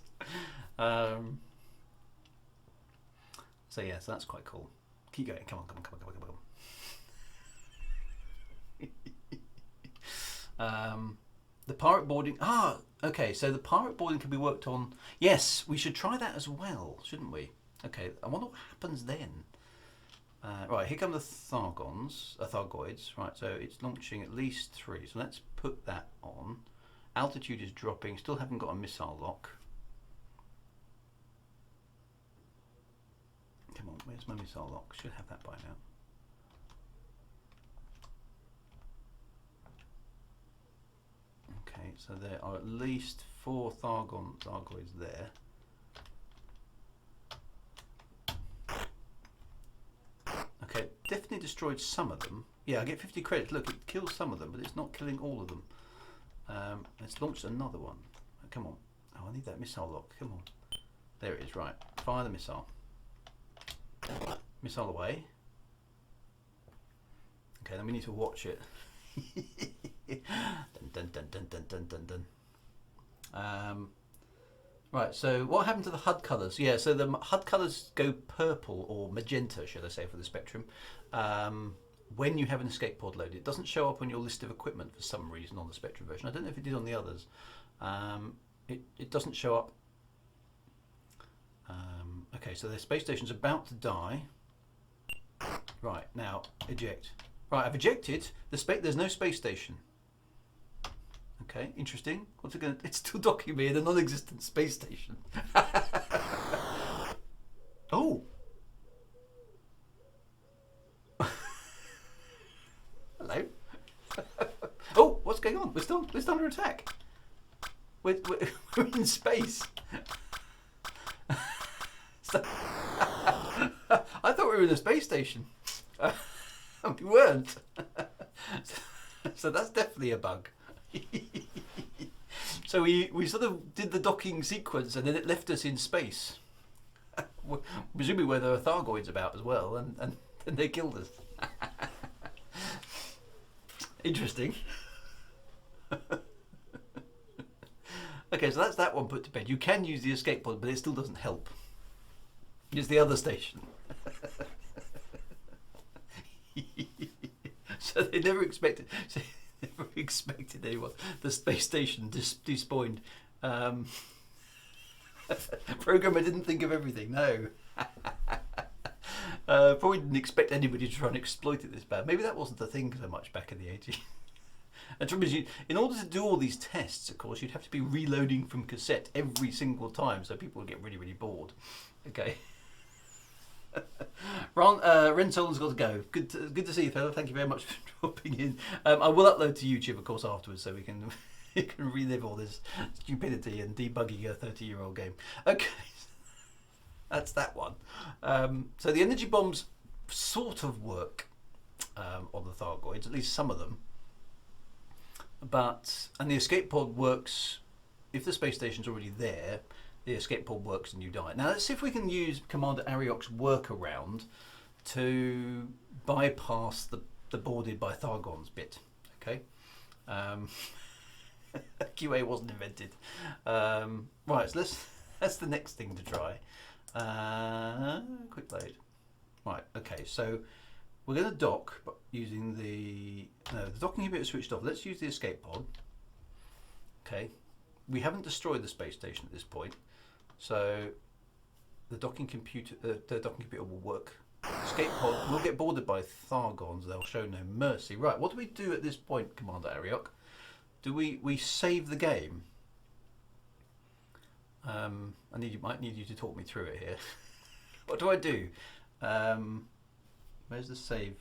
So yeah, so that's quite cool. Keep going. Come on. The pirate boarding. Okay. So the pirate boarding can be worked on. Yes, we should try that as well, shouldn't we? Okay. I wonder what happens then. Right, here come the Thargoids. Right, so it's launching at least 3. So let's put that on. Altitude is dropping. Still haven't got a missile lock. Come on, where's my missile lock? Should have that by now. Okay, so there are at least 4 Thargoids there. Okay, definitely destroyed some of them. Yeah, I get 50 credits. Look, it kills some of them, but it's not killing all of them. Let's launch another one. Come on. Oh, I need that missile lock. Come on. There it is. Right. Fire the missile. Missile away. Okay, then we need to watch it. Dun, dun, dun, dun, dun, dun, dun, dun. Right, so what happened to the HUD colours? Yeah, so the HUD colours go purple, or magenta, should I say, for the Spectrum, when you have an escape pod loaded. It doesn't show up on your list of equipment for some reason on the Spectrum version. I don't know if it did on the others. It doesn't show up. Okay, so the space station's about to die. Right, now, eject. Right, I've ejected. There's no space station. Okay, interesting. What's it going to... It's still docking me in a non-existent space station. Oh! Hello? Oh, what's going on? We're still under attack. We're in space. So, I thought we were in a space station. We weren't. So that's definitely a bug. So we sort of did the docking sequence and then it left us in space. Presumably where there are Thargoids about as well, and then they killed us. Interesting. Okay, so that's that one put to bed. You can use the escape pod, but it still doesn't help. It's the other station. So they never expected anyone. The space station despawned. Programmer didn't think of everything, no. Probably didn't expect anybody to try and exploit it this bad. Maybe that wasn't the thing so much back in the 80s. And the trouble is, in order to do all these tests, of course, you'd have to be reloading from cassette every single time, so people would get really, really bored. Okay. Rensolan's got to go. Good to see you, fella. Thank you very much for dropping in. I will upload to YouTube, of course, afterwards, so we can you can relive all this stupidity and debugging a 30-year-old game. Okay, that's that one. So the energy bombs sort of work on the Thargoids, at least some of them. And the escape pod works if the space station's already there. The escape pod works and you die. Now let's see if we can use Commander Ariok's workaround to bypass the boarded by Thargons bit. Okay, QA wasn't invented. Right, so that's the next thing to try. Quick load. Right, okay, so we're going to dock using the docking inhibitor switched off. Let's use the escape pod. Okay, we haven't destroyed the space station at this point, so the docking computer will work. Escape pod will get boarded by Thargons. They'll show no mercy. Right, what do we do at this point, Commander Ariok? Do we save the game? I might need you to talk me through it here. What do I do? Where's the save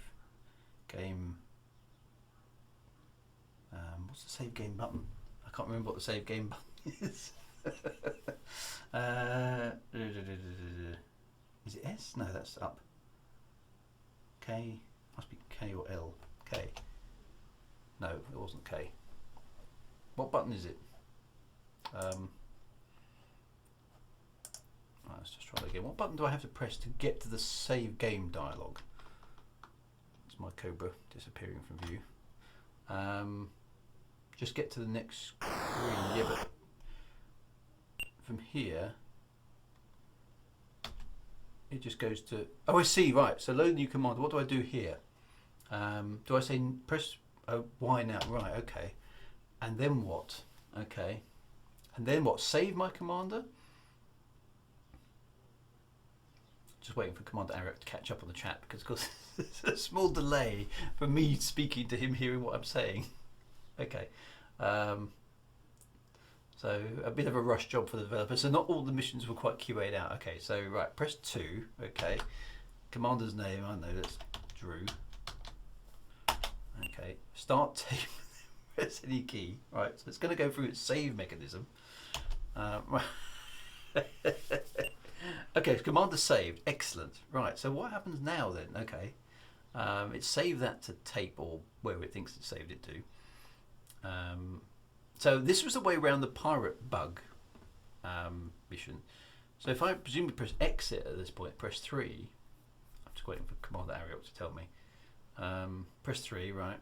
game? What's the save game button? I can't remember what the save game button is. Is it S? No, that's up. K, must be K or L. K. No, it wasn't K. What button is it? Let's just try that again. What button do I have to press to get to the save game dialogue? It's my Cobra disappearing from view. Just get to the next screen. Yeah, but from here, it just goes to. Oh, I see. Right. So load new command. What do I do here? Do I say press Y now? Right. Okay. And then what? Okay. And then what? Save my commander. Just waiting for Commander Ariok to catch up on the chat because, of course, there's a small delay from me speaking to him hearing what I'm saying. Okay. So a bit of a rush job for the developer. So not all the missions were quite QA'd out. Okay, so right, press 2. Okay. Commander's name, I know that's Drew. Okay. Start tape. Press any key. Right, so it's going to go through its save mechanism. Okay, Commander saved. Excellent. Right, so what happens now then? Okay. It saved that to tape or wherever it thinks it saved it to. So this was the way around the pirate bug mission. So if I presumably press exit at this point, press 3. I'm just waiting for Commander Ariok to tell me. Press 3, right.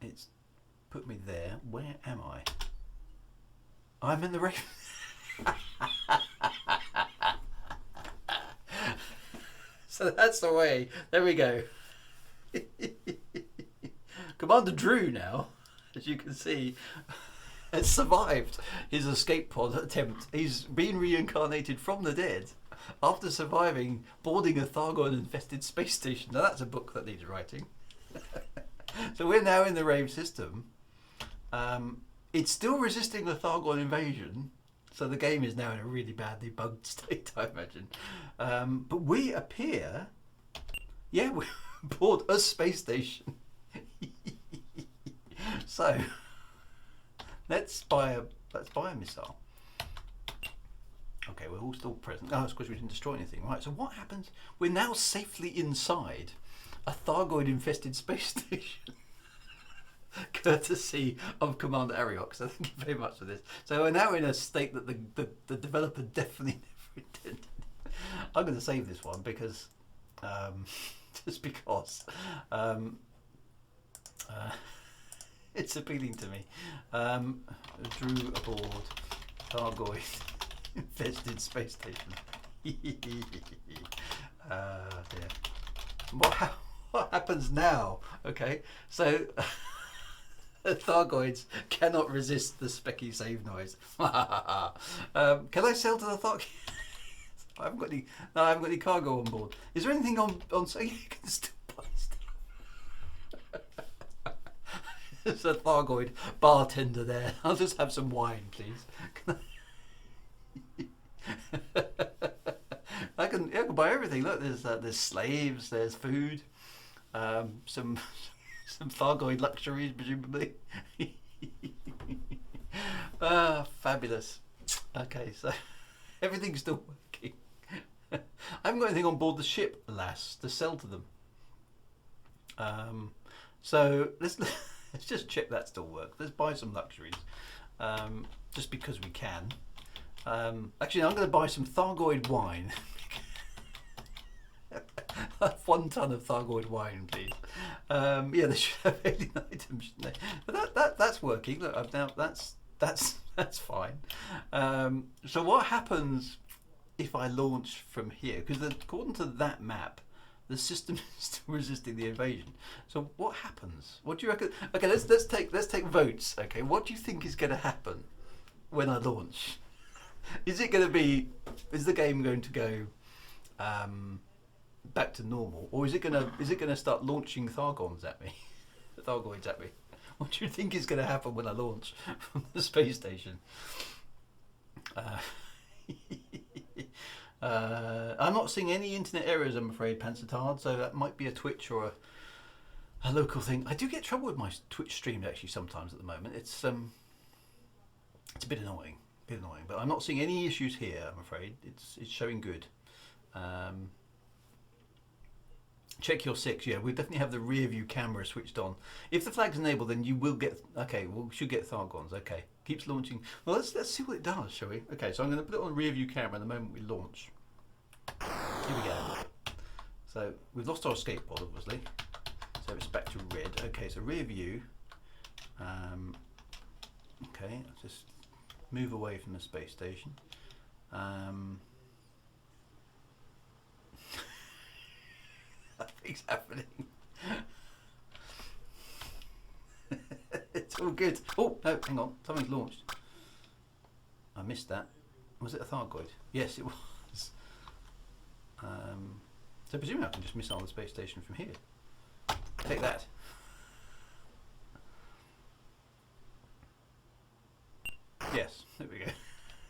It's put me there. Where am I? I'm in the race. So that's the way. There we go. Commander Drew now, as you can see, has survived his escape pod attempt. He's been reincarnated from the dead after surviving boarding a Thargoid infested space station. Now that's a book that needs writing. So we're now in the Riave system. It's still resisting the Thargoid invasion. So the game is now in a really badly bugged state, I imagine. But we appear, yeah, we're aboard a space station. So let's buy a missile. Okay, we're all still present. Oh, of course we didn't destroy anything. Right, so what happens? We're now safely inside a Thargoid infested space station. Courtesy of Commander Ariok. So thank you very much for this. So we're now in a state that the developer definitely never intended. I'm going to save this one because just because it's appealing to me. Drew aboard Thargoid infested space station. Dear. What happens now? Okay, so Thargoids cannot resist the specky save noise. Can I sell to the Thargoids? I haven't got any. No, I haven't got any cargo on board. Is there anything on so you can still buy stuff? There's a Thargoid bartender there. I'll just have some wine, please. I can buy everything. Look, there's slaves, there's food, some Thargoid luxuries, presumably. Fabulous. Okay, so everything's still working. I haven't got anything on board the ship, alas, to sell to them. So let's just check that still works. Let's buy some luxuries, just because we can. Actually, I'm going to buy some Thargoid wine. 1 ton of Thargoid wine, please. Yeah, they should have alien items, shouldn't they? But that's working. Look, I've now that's fine. So what happens if I launch from here? Because according to that map, the system is still resisting the invasion. So what happens? What do you reckon? Okay, let's take votes. Okay, what do you think is going to happen when I launch? Is it going to be? Is the game going to go back to normal, or is it going to start launching Thargoids at me? Thargoids at me. What do you think is going to happen when I launch from the space station? I'm not seeing any internet errors, I'm afraid, Panzertard, so that might be a Twitch or a local thing. I do get trouble with my Twitch streams actually sometimes at the moment. It's a bit annoying, but I'm not seeing any issues here, I'm afraid. It's showing good. Check your 6. Yeah, we definitely have the rear view camera switched on. If the flag's enabled, then you will get. Okay, we should get Thargons. Okay, keeps launching. Well, let's see what it does, shall we? Okay, so I'm going to put it on rear view camera the moment we launch. Here we go. So we've lost our escape pod, obviously. So it's back to red. Okay, so rear view. Okay, let's just move away from the space station. Nothing's happening. It's all good. Oh, no, hang on. Something's launched. I missed that. Was it a Thargoid? Yes, it was. So presumably I can just missile the space station from here. Take that. Yes, there we go.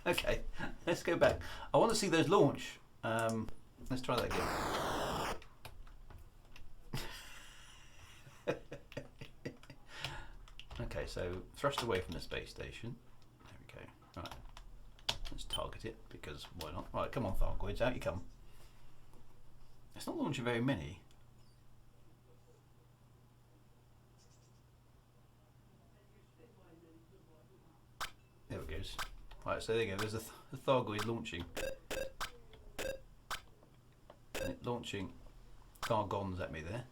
Okay, let's go back. I want to see those launch. Let's try that again. Okay, so thrust away from the space station. There we go. Right, let's target it because why not? Right, come on, Thargoids, out you come. It's not launching very many. There it goes. Right, so there you go. There's a Thargoid launching. And it's launching Thargons at me there.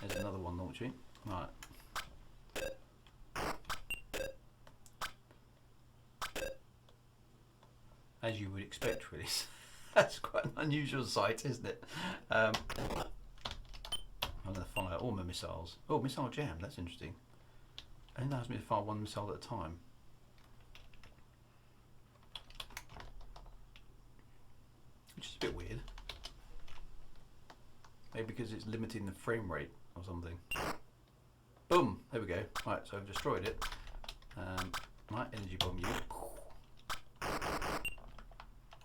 There's another one launching. Right. As you would expect, really. That's quite an unusual sight, isn't it? I'm going to fire all my missiles. Oh, missile jam, that's interesting. It allows me to fire 1 missile at a time. Which is a bit weird. Maybe because it's limiting the frame rate or something. Boom! There we go. Right, so I've destroyed it. Right, energy bomb you.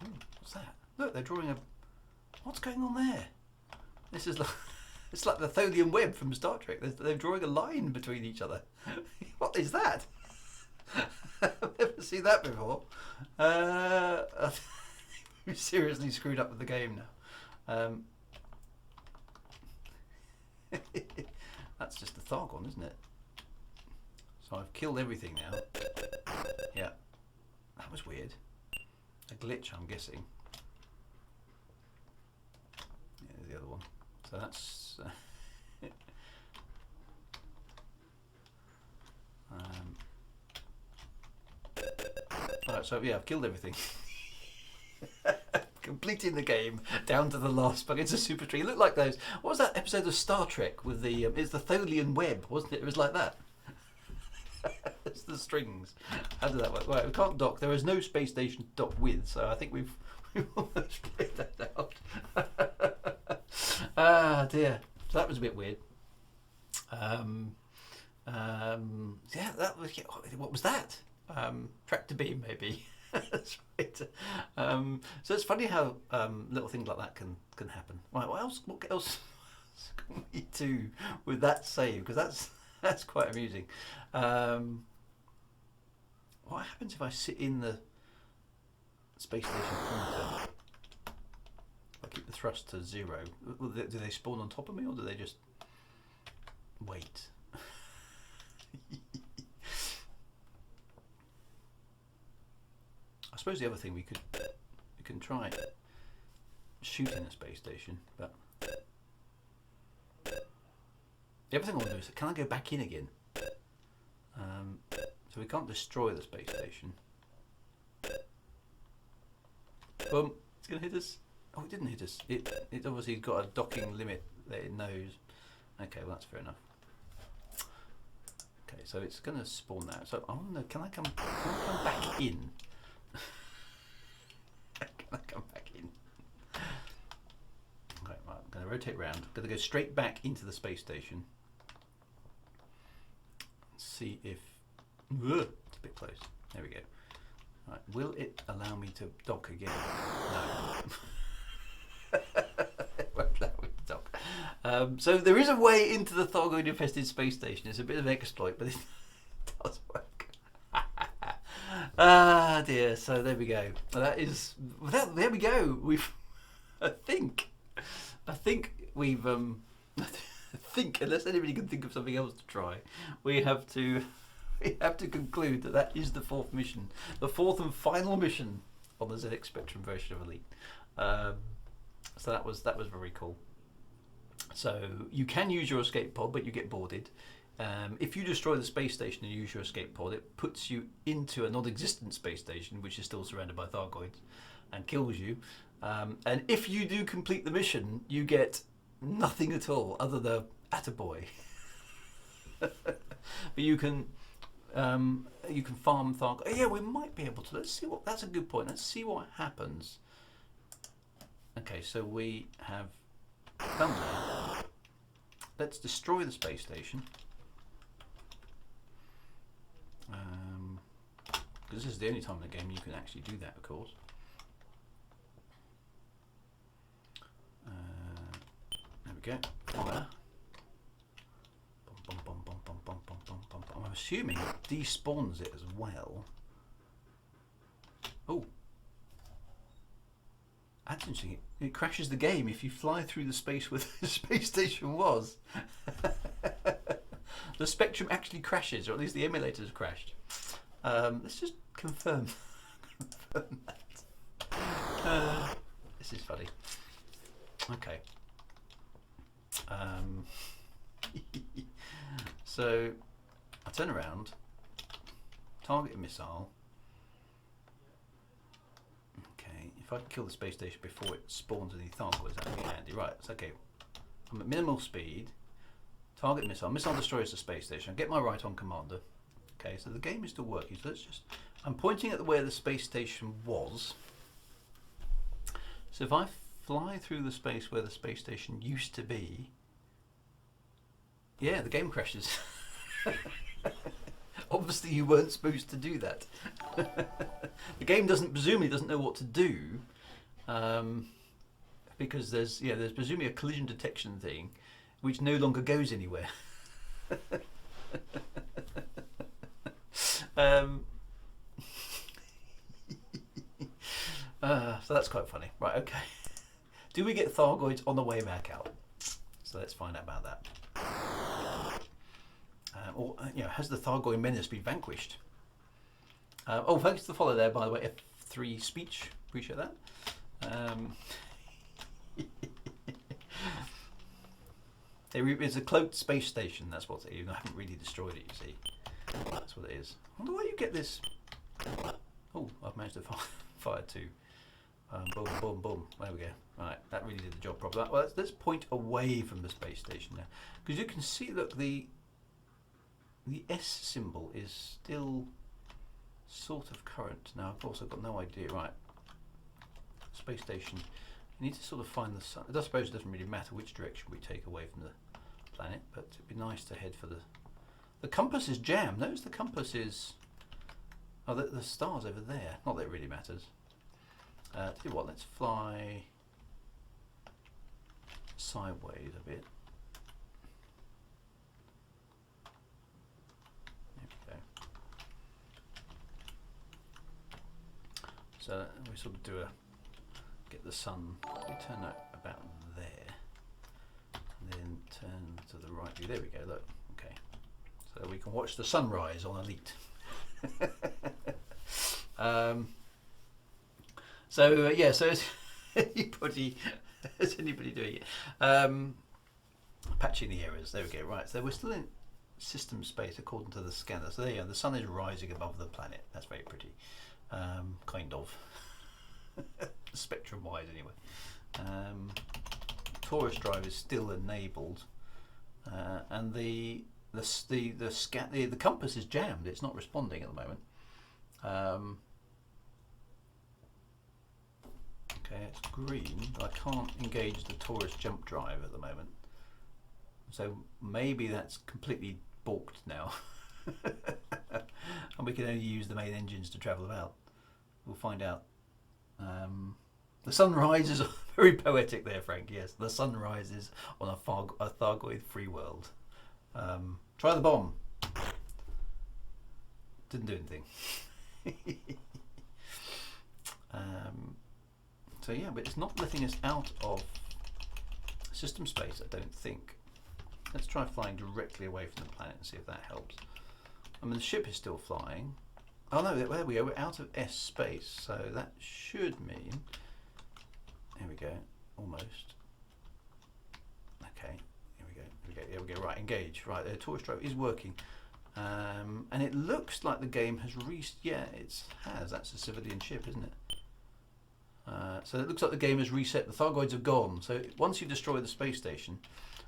Ooh, what's that? Look, they're drawing a. What's going on there? This is like it's like the Tholian web from Star Trek. They're drawing a line between each other. What is that? I've never seen that before. We've seriously screwed up with the game now. That's just a Thargon, isn't it? So I've killed everything now. Yeah, that was weird. A glitch, I'm guessing. Yeah, there's the other one. So that's. Alright, so yeah, I've killed everything. Completing the game down to the last bug. It's a super tree. It looked like those. What was that episode of Star Trek with the? It's the Tholian web, wasn't it? It was like that. It's the strings. How does that work? Right, we can't dock. There is no space station to dock with, so I think we've almost played that out. Ah dear. So that was a bit weird. Yeah, that was. What was that? Tractor beam, maybe. That's right. So it's funny how little things like that can happen. Right, what else? What else can we do with that save? Because that's quite amusing. What happens if I sit in the space station pointer? If I keep the thrust to 0, do they spawn on top of me, or do they just wait? I suppose the other thing we can try shooting a space station, but the other thing I want to do is, can I go back in again? So we can't destroy the space station. Boom! It's gonna hit us. Oh, it didn't hit us. It obviously got a docking limit that it knows. Okay, well that's fair enough. Okay, so it's gonna spawn that. So I want to know, can I come back in? Can I come back in? Okay, right, I'm going to rotate round. I'm going to go straight back into the space station. See if... Ugh, it's a bit close. There we go. Right, will it allow me to dock again? No. It won't allow me to dock. So there is a way into the Thargoid infested space station. It's a bit of an exploit, but it does work. Ah dear. So there we go. That is. There we go. We've. I think we've. I think, unless anybody can think of something else to try, we have to conclude that is the fourth mission, the fourth and final mission on the ZX Spectrum version of Elite. So that was very cool. So you can use your escape pod, but you get boarded. If you destroy the space station and use your escape pod, it puts you into a non-existent space station, which is still surrounded by Thargoids, and kills you. And if you do complete the mission, you get nothing at all other than attaboy. But you can farm Thargoid. Yeah, we might be able to. Let's see what. That's a good point. Let's see what happens. Okay, so we have done that. Let's destroy the space station. Because this is the only time in the game you can actually do that, of course. There we go. Fire. Bum, bum, bum, bum, bum, bum, bum, bum, bum. I'm assuming it despawns it as well. Oh. That's interesting. It crashes the game if you fly through the space where the space station was. The Spectrum actually crashes, or at least the emulator has crashed. Let's just confirm that. This is funny. Okay. So I turn around, target a missile. Okay, if I can kill the space station before it spawns any Thargoids, that would be handy. Right, it's okay. I'm at minimal speed. Target missile. Missile destroys the space station. I get my right on commander. Okay, so the game is still working. So let's just. I'm pointing at where the space station was. So if I fly through the space where the space station used to be, yeah, the game crashes. Obviously, you weren't supposed to do that. The game presumably doesn't know what to do, because there's presumably a collision detection thing, which no longer goes anywhere. So that's quite funny. Right, okay. Do we get Thargoids on the way back out? So let's find out about that. Has the Thargoid menace been vanquished? Oh, thanks to the follow there, by the way. F3 speech, appreciate that. It's a cloaked space station. That's what it is. I haven't really destroyed it. You see, that's what it is. I wonder why you get this. Oh, I've managed to fire two. Boom, boom, boom. There we go. Right, that really did the job properly. Well, let's point away from the space station now, because you can see. Look, the the S symbol is still sort of current. Now, of course, I've got no idea. Right, space station. You need to sort of find the sun. I suppose it doesn't really matter which direction we take away from the planet, but it'd be nice to head for the compass is jammed. Notice the compass is, oh, the star's over there. Not that it really matters. Tell you what, let's fly sideways a bit. There we go. So we sort of do get the sun, we turn that about there, and then turn to the right view. There we go, look, okay. So we can watch the sunrise on Elite. Yeah, so is anybody doing it? Patching the errors, there we go, right. So we're still in system space according to the scanner. So there you go, the sun is rising above the planet. That's very pretty, kind of. Spectrum wise anyway. Torus drive is still enabled, and the compass is jammed. It's not responding at the moment. Okay, it's green. I can't engage the Taurus jump drive at the moment, so maybe that's completely balked now, and we can only use the main engines to travel about. We'll find out. The sun rises. Very poetic there, Frank. Yes, the sun rises on a Thargoid free world. Try the bomb. Didn't do anything. So yeah, but it's not letting us out of system space, I don't think. Let's try flying directly away from the planet and see if that helps. I mean, the ship is still flying. Oh no, there we go, we're out of S space, so that should mean, here we go, almost. Okay, here we go, right, engage, right, the Taurus drive is working. And it looks like the game has that's a civilian ship, isn't it? So it looks like the game has reset, the Thargoids have gone. So once you destroy the space station,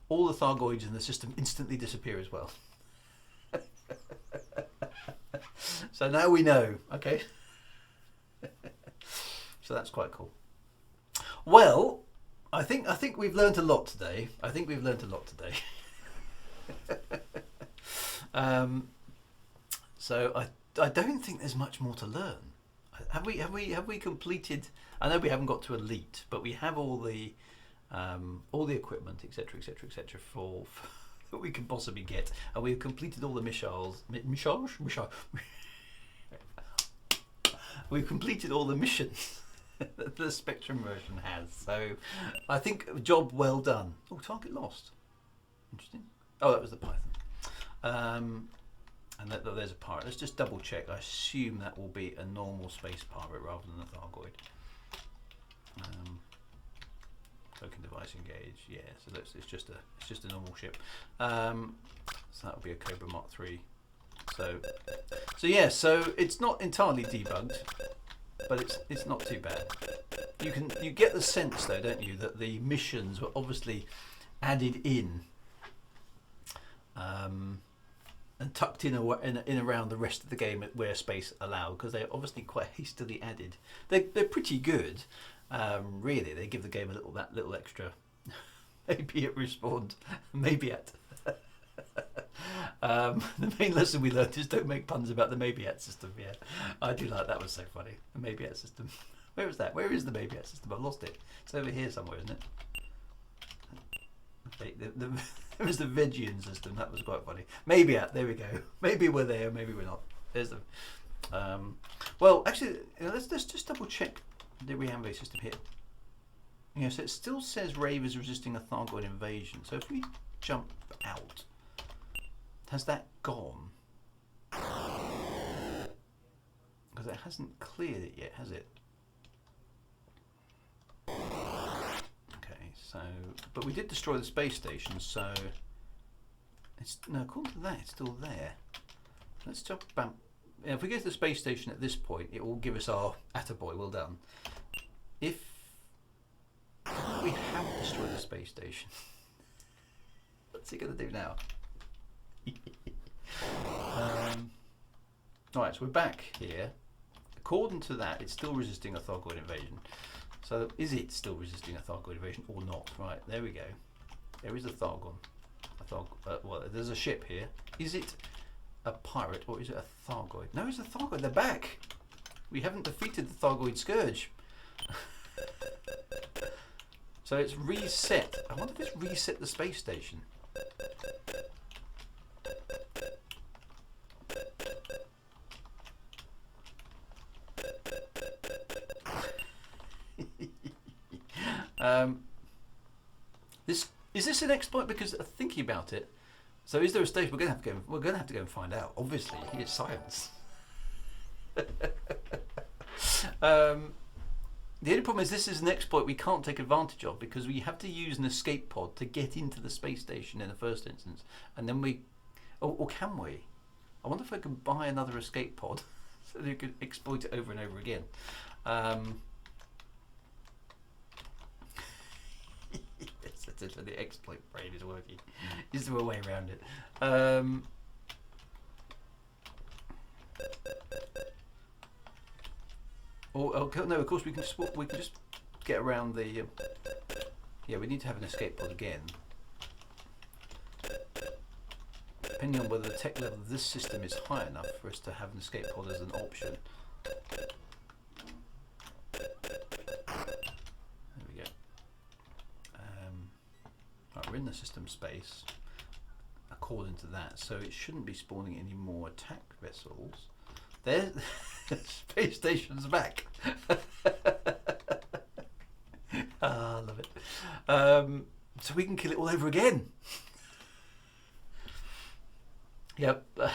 all the Thargoids in the system instantly disappear as well. So now we know, okay? So that's quite cool. Well, I think we've learned a lot today. So I don't think there's much more to learn. Have we completed? I know we haven't got to Elite, but we have all the equipment, etc., for that we can possibly get, and we've completed all the we've completed all the missions that the Spectrum version has. So I think job well done. Oh, target lost. Interesting. Oh, that was the Python. And there's a pirate. Let's just double check. I assume that will be a normal space pirate rather than a Thargoid. Cloaking device engage. Yeah, so it's just a normal ship. So that will be a Cobra Mark III. So yeah. So it's not entirely debugged, but it's not too bad. You get the sense though, don't you, that the missions were obviously added in. And tucked in around the rest of the game where space allowed, because they're obviously quite hastily added. They're pretty good, really. They give the game that little extra. Maybe at respawn, maybe at. The main lesson we learned is don't make puns about the maybe at system. Yeah, I do like that. Was so funny. The maybe at system. Where was that? Where is the maybe at system? I've lost it. It's over here somewhere, isn't it? It was the Vegian system. That was quite funny. Maybe there we go. Maybe we're there. Maybe we're not. There's the. Well, actually, let's just double check the Riave system here. Yeah, so it still says Rave is resisting a Thargoid invasion. So if we jump out, has that gone? Because it hasn't cleared it yet, has it? So, but we did destroy the space station, so according to that, it's still there. Let's jump back. If we go to the space station at this point, it will give us our attaboy, well done. If we have destroyed the space station, what's it going to do now? Right, so we're back here. According to that, it's still resisting a Thargoid invasion. So is it still resisting a Thargoid invasion or not? Right, there we go. There is a Thargon. Well, there's a ship here. Is it a pirate or is it a Thargoid? No, it's a Thargoid. They're back. We haven't defeated the Thargoid Scourge. So it's reset. I wonder if it's reset the space station. Is this an exploit? Because thinking about it, so is there a station? We're going to have to go and find out. Obviously, it's science. The only problem is this is an exploit we can't take advantage of because we have to use an escape pod to get into the space station in the first instance, and then or can we? I wonder if I can buy another escape pod so that you could exploit it over and over again. The exploit brain is working. Is there a way around it? No, of course we can just get around the. Yeah, we need to have an escape pod again. Depending on whether the tech level of this system is high enough for us to have an escape pod as an option. There we go. Right, we're in the system space according to that, so it shouldn't be spawning any more attack vessels. There, space station's back. I love it. So we can kill it all over again. Yep. The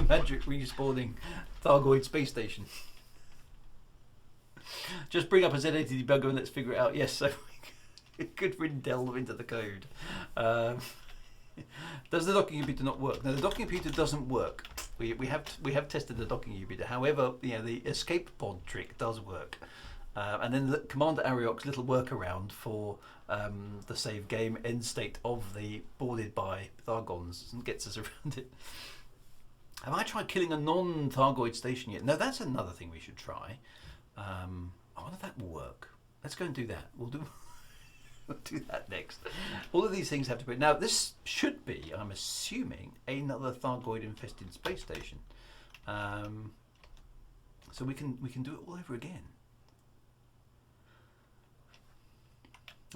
magic respawning Thargoid space station. Just bring up a Z80 debugger and let's figure it out. Yes, so we could really delve into the code. Does the docking inhibitor not work? No, the docking inhibitor doesn't work. We have tested the docking inhibitor. However, the escape pod trick does work. And then the Commander Ariok's little workaround for the save game end state of the boarded by Thargons gets us around it. Have I tried killing a non-Thargoid station yet? No, that's another thing we should try. I wonder if that will work. Let's go and do that. We'll do that next. All of these things have to be. Now, this should be, I'm assuming, another Thargoid infested space station. So we can do it all over again.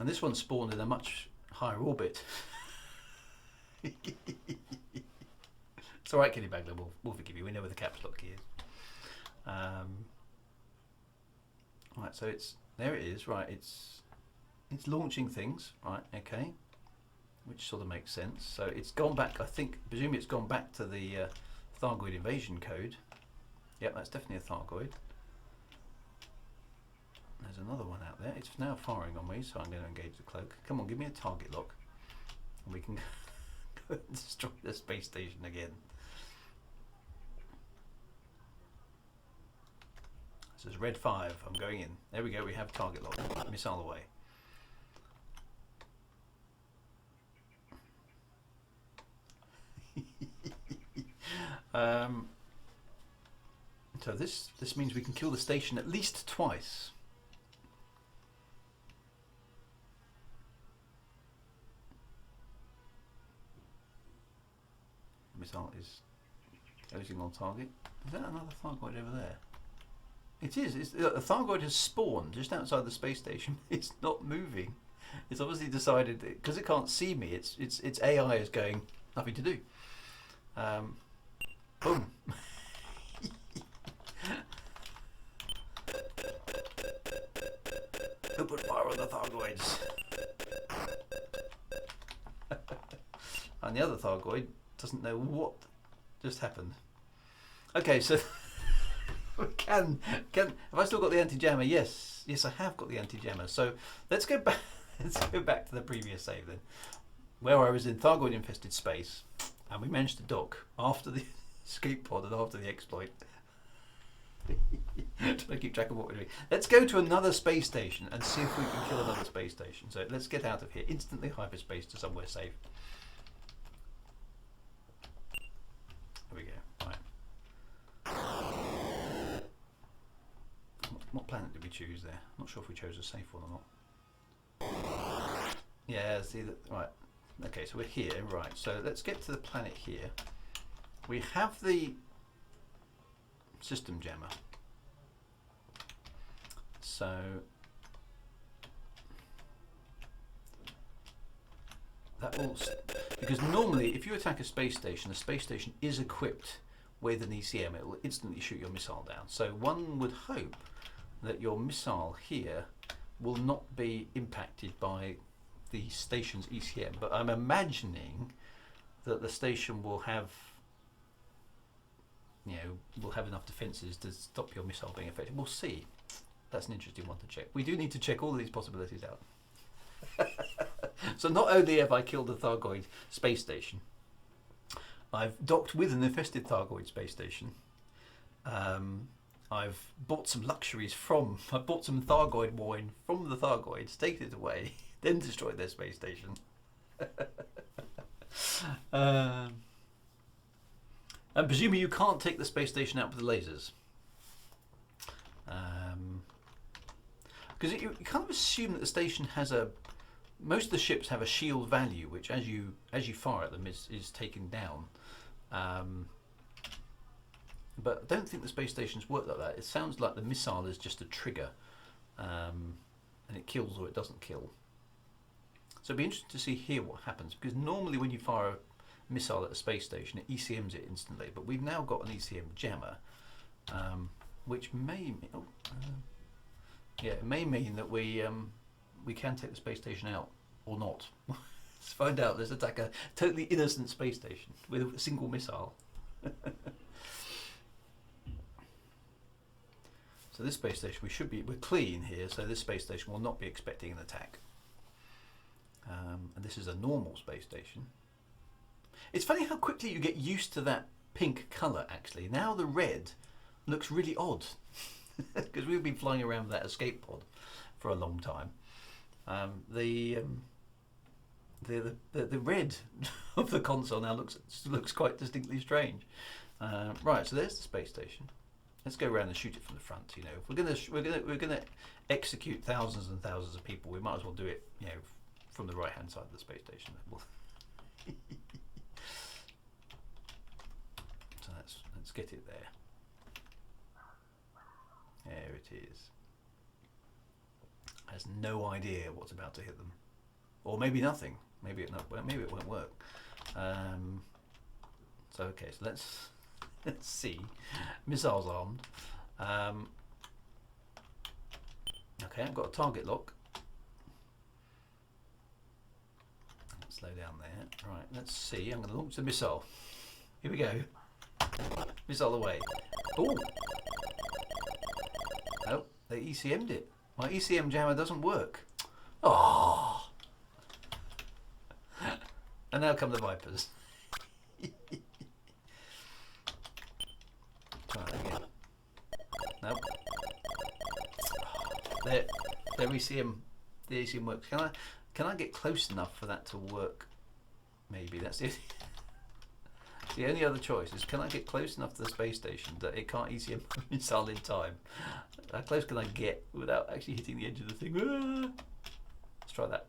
And this one spawned in a much higher orbit. It's all right, Kitty Bagler. We'll forgive you. We know where the caps lock key is. Right, so there it is. Right, it's launching things. Right, okay, which sort of makes sense. So it's gone back. I think, presumably, it's gone back to the Thargoid Invasion code. Yep, that's definitely a Thargoid. There's another one out there. It's now firing on me, so I'm going to engage the cloak. Come on, give me a target lock, and we can go and destroy the space station again. This is red 5. I'm going in. There we go. We have target lock. Missile away. So this means we can kill the station at least twice. Missile is closing on target. Is that another Thargoid over there? It is. A Thargoid has spawned just outside the space station. It's not moving. It's obviously decided because it can't see me. Its AI is going nothing to do. Boom. Open fire on the Thargoids. And the other Thargoid doesn't know what just happened. Okay, so can have I still got the anti-jammer? Yes, I have got the anti-jammer. So let's go back. Let's go back to the previous save then, where I was in Thargoid infested space, and we managed to dock after the escape pod and after the exploit. to keep track of what we're doing. Let's go to another space station and see if we can kill another space station. So let's get out of here. Instantly hyperspace to somewhere safe. There we go. Right. What planet did we choose there? I'm not sure if we chose a safe one or not. Yeah, see that, right. Okay, so we're here, right. So let's get to the planet here. We have the system jammer. So that will, because normally if you attack a space station, the space station is equipped with an ECM. It will instantly shoot your missile down. So one would hope that your missile here will not be impacted by the station's ECM, but I'm imagining that the station will have, will have enough defences to stop your missile being affected. We'll see. That's an interesting one to check. We do need to check all of these possibilities out. So not only have I killed the Thargoid space station, I've docked with an infested Thargoid space station. I've bought some luxuries I bought some Thargoid wine from the Thargoids, taken it away, then destroyed their space station. And presumably you can't take the space station out with the lasers. Because you kind of assume that the station has most of the ships have a shield value, which as you fire at them is taken down. But I don't think the space stations work like that. It sounds like the missile is just a trigger, and it kills or it doesn't kill. So it'd be interesting to see here what happens, because normally when you fire a missile at a space station, it ECMs it instantly. But we've now got an ECM jammer, which may it may mean that we can take the space station out or not. Let's find out. Let's attack a totally innocent space station with a single missile. So this space station, we're clean here, so this space station will not be expecting an attack. And this is a normal space station. It's funny how quickly you get used to that pink colour, actually. Now the red looks really odd, because we've been flying around with that escape pod for a long time. The red of the console now looks quite distinctly strange. Right, so there's the space station. Let's go around and shoot it from the front. If we're gonna execute thousands and thousands of people, we might as well do it, from the right hand side of the space station. So let's get it there. There it is. Has no idea what's about to hit them, or maybe nothing. Maybe it won't work. So okay, so let's see. Missiles armed. Okay, I've got a target lock. Let's slow down there. Right, let's see. I'm going to launch the missile. Here we go. Missile away. Oh! Oh, they ECM'd it. My ECM jammer doesn't work. Oh! And now come the Vipers. Try that again. Nope. Their ECM, the ECM works. Can I get close enough for that to work? Maybe that's it. The only other choice is, can I get close enough to the space station that it can't ECM missile in time? How close can I get without actually hitting the edge of the thing? Ah! Let's try that.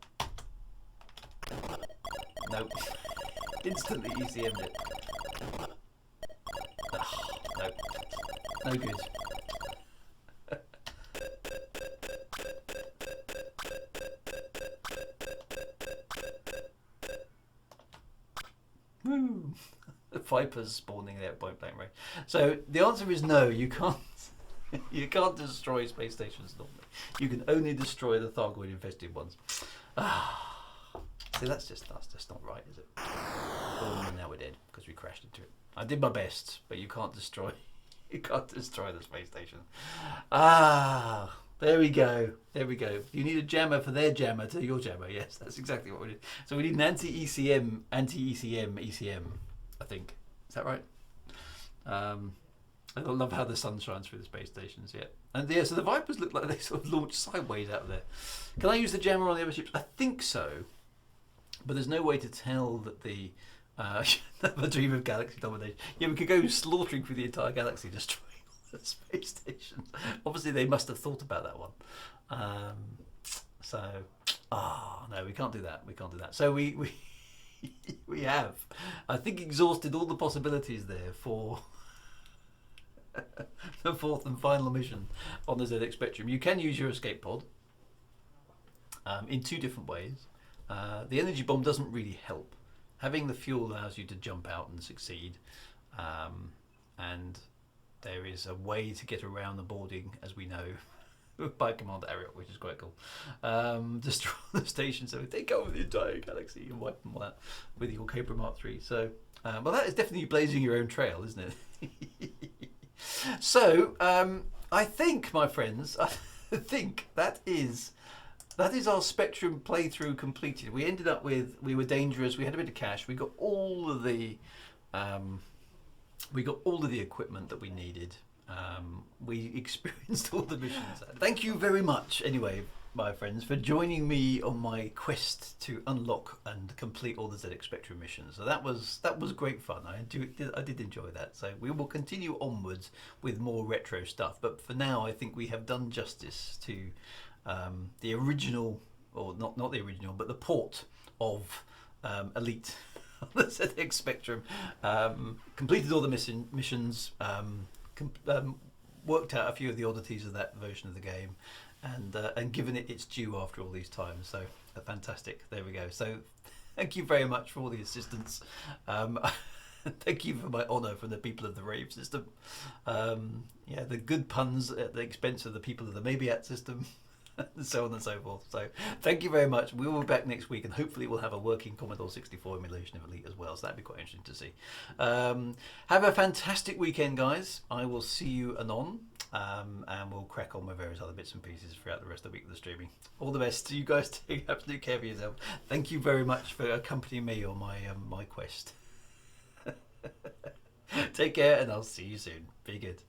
Nope. Instantly ECM'd it. Oh, nope. No good. Woo! The Vipers spawning there at point blank range. So the answer is no, you can't. You can't destroy space stations normally. You can only destroy the Thargoid infested ones. See, that's just not right, is it? Oh, now we're dead because we crashed into it. I did my best, but you can't destroy. You can't destroy the space station. There we go. There we go. You need a jammer for their jammer to your jammer. Yes, that's exactly what we did. So we need an anti-ECM, ECM, I think. Is that right? I love how the sun shines through the space stations, yeah. And yeah, so the Vipers look like they sort of launch sideways out of there. Can I use the jammer on the other ships? I think so. But there's no way to tell that the a dream of galaxy domination. Yeah, we could go slaughtering through the entire galaxy, destroying all the space stations. Obviously, they must have thought about that one. No, we can't do that. We can't do that. So we we have, I think, exhausted all the possibilities there for the fourth and final mission on the ZX Spectrum. You can use your escape pod in two different ways. The energy bomb doesn't really help. Having the fuel allows you to jump out and succeed, and there is a way to get around the boarding, as we know, by Commander Ariel, which is quite cool. Destroy the station, so take over the entire galaxy and wipe them all out with your Cobra Mark III. So, well, that is definitely blazing your own trail, isn't it? So, I think, my friends, I think that is our Spectrum playthrough completed. We ended up with, we were dangerous, we had a bit of cash, we got all of the equipment that we needed. We experienced all the missions. Thank you very much, anyway, my friends, for joining me on my quest to unlock and complete all the ZX Spectrum missions. So that was great fun. I did enjoy that. So we will continue onwards with more retro stuff. But for now, I think we have done justice to the original, or not the original, but the port of Elite on the ZX Spectrum. Completed all the missions. Worked out a few of the oddities of that version of the game, and given it its due after all these times. So fantastic. There we go. So thank you very much for all the assistance. Thank you for my honour from the people of the Rave system. Yeah, the good puns at the expense of the people of the Mabiat system. And so on and so forth. So thank you very much. We will be back next week, and hopefully we'll have a working Commodore 64 emulation of Elite as well, so that'd be quite interesting to see. Have a fantastic weekend, guys. I will see you anon, and we'll crack on with various other bits and pieces throughout the rest of the week of the streaming. All the best. You guys take absolute care of yourself. Thank you very much for accompanying me on my my quest. Take care, and I'll see you soon. Be good.